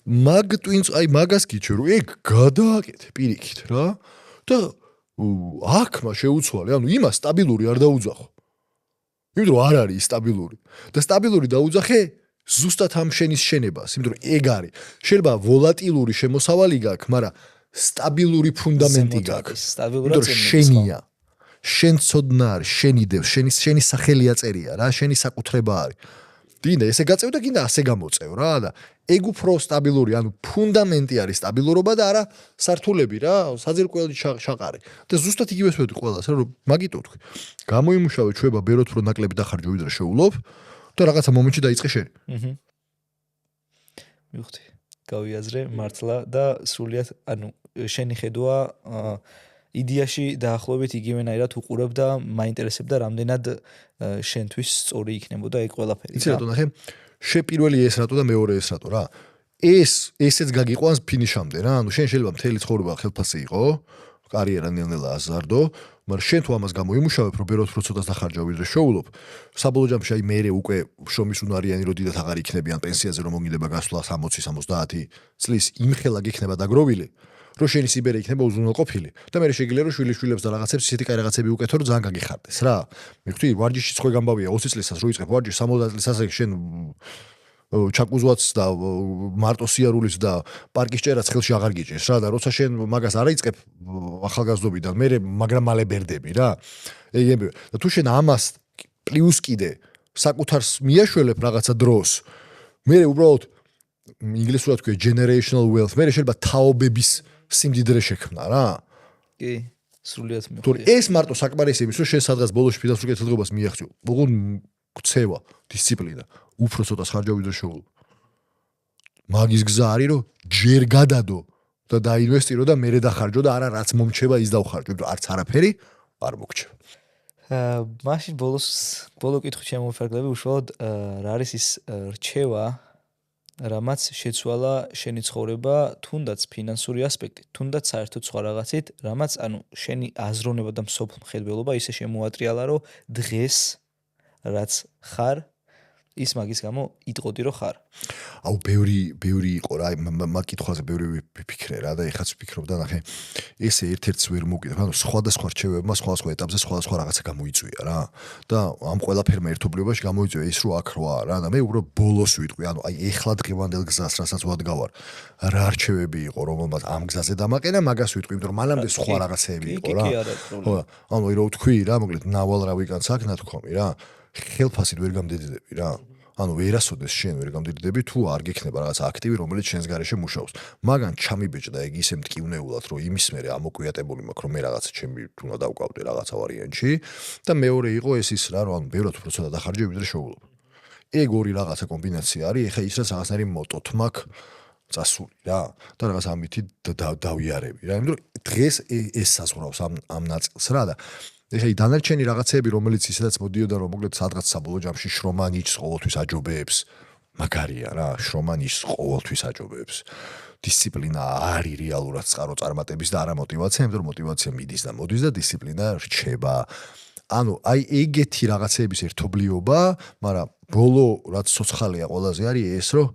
Speaker 1: მაგ ტვინს აი მაგას გიჩვე რომ ეგ გადააკეთე პირიქით რა და აქმა შეუცვალე, ანუ იმას სტაბილური არ დაუძახო. იმიტომ რომ არ არის სტაბილური. და სტაბილური დაუძახე ზუსტად ამ შენის შენებას, იმიტომ რომ ეგ არის. შეიძლება ვოლატილური შემოსავალი გაქვს, მაგრამ სტაბილური ფუნდამენტი გაქვს.
Speaker 2: სტაბილურად
Speaker 1: შენია. შენ ცოდნა არის, შენი დევს, შენი სახელი აწერია რა, შენი საკუთრება არის. გინდა ესე გაწევ და გინდა ასე გამოწევ რა და ეგ უფრო სტაბილური, ანუ ფუნდამენტი არის სტაბილურობა და არა სართულები რა, საძირკველი შაყარი. და ზუსტად იგივეს ვეთქვი ყველას რა, რომ მაგიტო თქვი. გამოიმუშავე ჩვევა ბეროთ რო ნაკლები დახარჯო ვიდრე შეულობ და რაღაცა მომენტში დაიწყე შენ.
Speaker 2: მივხვდი. გავიაზრე მართლა და სრულიად, ანუ შენი ხედვა იდეაში დაახლოებით იგივენაირად უყურებ და მაინტერესებდა რამდენად შენთვის სწორი იქნებოდა ეგ ყველაფერი.
Speaker 1: იცი რატო ნახე? შეპირველი ეს რატო და მეორე ეს რატო რა. ესეც გაგიყვანს ფინიშამდე რა. ანუ შენ შეიძლება მთელი ცხოვრება ხელფასი იყო, კარიერა ნელ-ნელა აზარდო, მაგრამ შენ თუ ამას გამოიმუშავებ, რომ ბეროთ რო ცოტას დახარჯავ ვიდრე შეულობ, საბოლოო ჯამში აი მე უკვე შრომის უნარიანი რო დიდად აღარ იქნებიან პენსიაზე რომ მოგიდება გასვლა 60-70 წლის იმხელა გიქნება დაგროვილი. რომ შენი სიბერე იქნება უზრუნველყოფილი და მე შეგვიძლია რომ შვილიშვილებს და რაღაცებს ისეთი კაი რაღაცები უკეთო რომ ძალიან გაგიხარდეს რა. მივხვდი ვარჯიში ცხვე გამბავია 20 წლისას რო იწყებ ვარჯიში 70 წლის ასე შენ ჩაკუზვაც და მარტო სიარულის და პარკის ჭერაც ხელში აღარ გიჭირს რა და როცა შენ მაგას არ აიწყებ ახალგაზრდობიდან მე მაგრამ მალე ბერდები რა. ეგ და თუ შენ ამას პლუს კიდე საკუთარს მიაშველებ რაღაცა დროს მე უბრალოდ ინგლისურად ქვია generational wealth მე შეიძლება თაობების სიმდიდრე შექმნა რა.
Speaker 2: კი, სრულიად
Speaker 1: თუ
Speaker 2: მივხვდი.
Speaker 1: ეს მარტო საკმარისი იმის რომ შენ სადღაც ბოლოში ფინანსურ კეთილდღეობას მიაღწიო. უგუნ ქცევა, დისციპლინა, უფრო ცოტას ხარჯავ ვიდრე შეულობ. მაგის გზა არის რომ ჯერ გადადო და დაინვესტირო და მერე დახარჯო და არა რაც მომჩება ის დავხარჯო, იმიტომ არც არაფერი არ მოგჩება.
Speaker 2: მაშინ ბოლო კითხვით შემოვიფარგლები უშუალოდ რა არის ის რჩევა რამაც შეცვალა შენი ცხოვრება, თუნდაც ფინანსური ასპექტით, თუნდაც საერთოდ სხვა რაღაცით, რამაც ანუ შენი აზროვნება და მსოფლმხედველობა ისე შემოატრიალა, რომ დღეს რაც ხარ, ის მაგის გამო იტყოდი რომ ხარ.
Speaker 1: აუ ბევრი იყო რა, მაგ კითხვაზე ბევრი ვიფიქრე რა და ეხაც ვფიქრობ და ნახე, ესე ერთ-ერთს ვერ მოვკიდებ, ანუ სხვადასხვა რჩევებმა სხვადასხვა ეტაპზე სხვადასხვა რაღაცა გამოიწვია რა. და ამ ყველაფერმა ერთობლიობაში გამოიწვია ის რომ აქ როა რა და მე უბრალოდ ბოლოს ვიტყვი, ანუ აი ეხლა დღევანდელ გზას, რასაც ვადგავარ, რა რჩევები იყო, რომელმაც ამ გზაზე დამაყენა, მაგას ვიტყვი, იმიტომ რომ მანამდე სხვა რაღაცეები იყო რა. ხო, ანუ რო ვთქვი რა, მოკლედ ნავალ რა ვიკანს აქ ნათქვამი რა. ხელფასით ვერ გამდიდები რა. ანუ ვერასოდეს შენ ვერ გამდიდები თუ არ გექნება რაღაც აქტივი რომელიც შენს გარეშე მუშაობს. მაგან ჩამიბეჭდა ეგ ისე მტკივნეულად რომ იმის მერე ამოკვიატებული მაქვს რომ მე რაღაცა ჩემი უნდა დავკავდე რაღაცა ვარიანტში და მეორე იყო ეს ის რა რომ ანუ ბევრად უფრო ცოტა დახარჯე ვიდრე შეულობ. ეგ ორი რაღაცა კომბინაცია არის. ეხა ის რაც რაღაცნაირი მოტოთ მაქვს წასული რა და რაღაც ამითი დავიარები რა. იმიტომ რომ დღეს ეს საზღვრავს ამ ნაწილს რა და ეხა დანარჩენი რაღაცები რომელიც ისედაც მოდიოდა რომ მოკლედ სადღაც საბოლოო ჯამში შრომა ნიჭს ყოველთვის აჯობებს მაგარია რა შრომა ნიჭს ყოველთვის აჯობებს დისციპლინა არის რეალურად წყარო წარმატების და არა мотиваცია იმიტომ რომ мотиваცია მიდის და მოდის და დისციპლინა რჩება ანუ აი ეგეთი რაღაცების ერთობლიობა მაგრამ ბოლო რაც ცოცხალია ყველაზე არის ეს რომ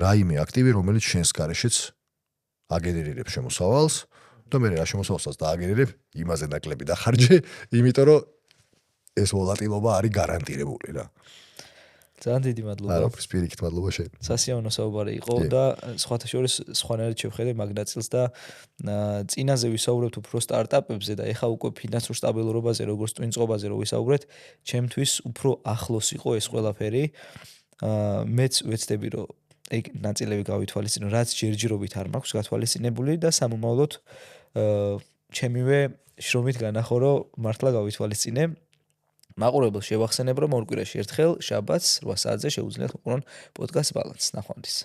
Speaker 1: რაიმე აქტივი რომელიც შენს გარეშეც აგენერირებს შემოსავალს და მე რა შემოსავალსაც დააგენერებ, იმაზე ნაკლები დახარჯე, იმიტომ რომ ეს ვოლატილობა არის გარანტირებული რა.
Speaker 2: ძალიან დიდი მადლობა.
Speaker 1: არა, პირიქით მადლობა შენ.
Speaker 2: სასიამოვნო საუბარი იყო და სხვათა შორის სხვანაირად შევხედე მაგ ნაწილს და წინაზე ვისაუბრებთ უფრო სტარტაპებზე და ეხა უკვე ფინანსურ სტაბილურობაზე, როგორც ტვინწყობაზე რო ვისაუბრეთ, ჩემთვის უფრო ახლოს იყო ეს ყველაფერი. მეც ვეცდები რომ ეგ ნაწილები გავითვალისწინო, რაც ჯერჯერობით არ მაქვს გათვალისწინებული და სამომავლოდ ჩემივე შრომით განახო რომ მართლა გავითვალისწინე. მაყურებელს შევახსენებ რომ ორ კვირაში ერთხელ შაბათს 8 საათზე შეუძლიათ უყურონ პოდკასტ ბალანსს. ნახვამდის.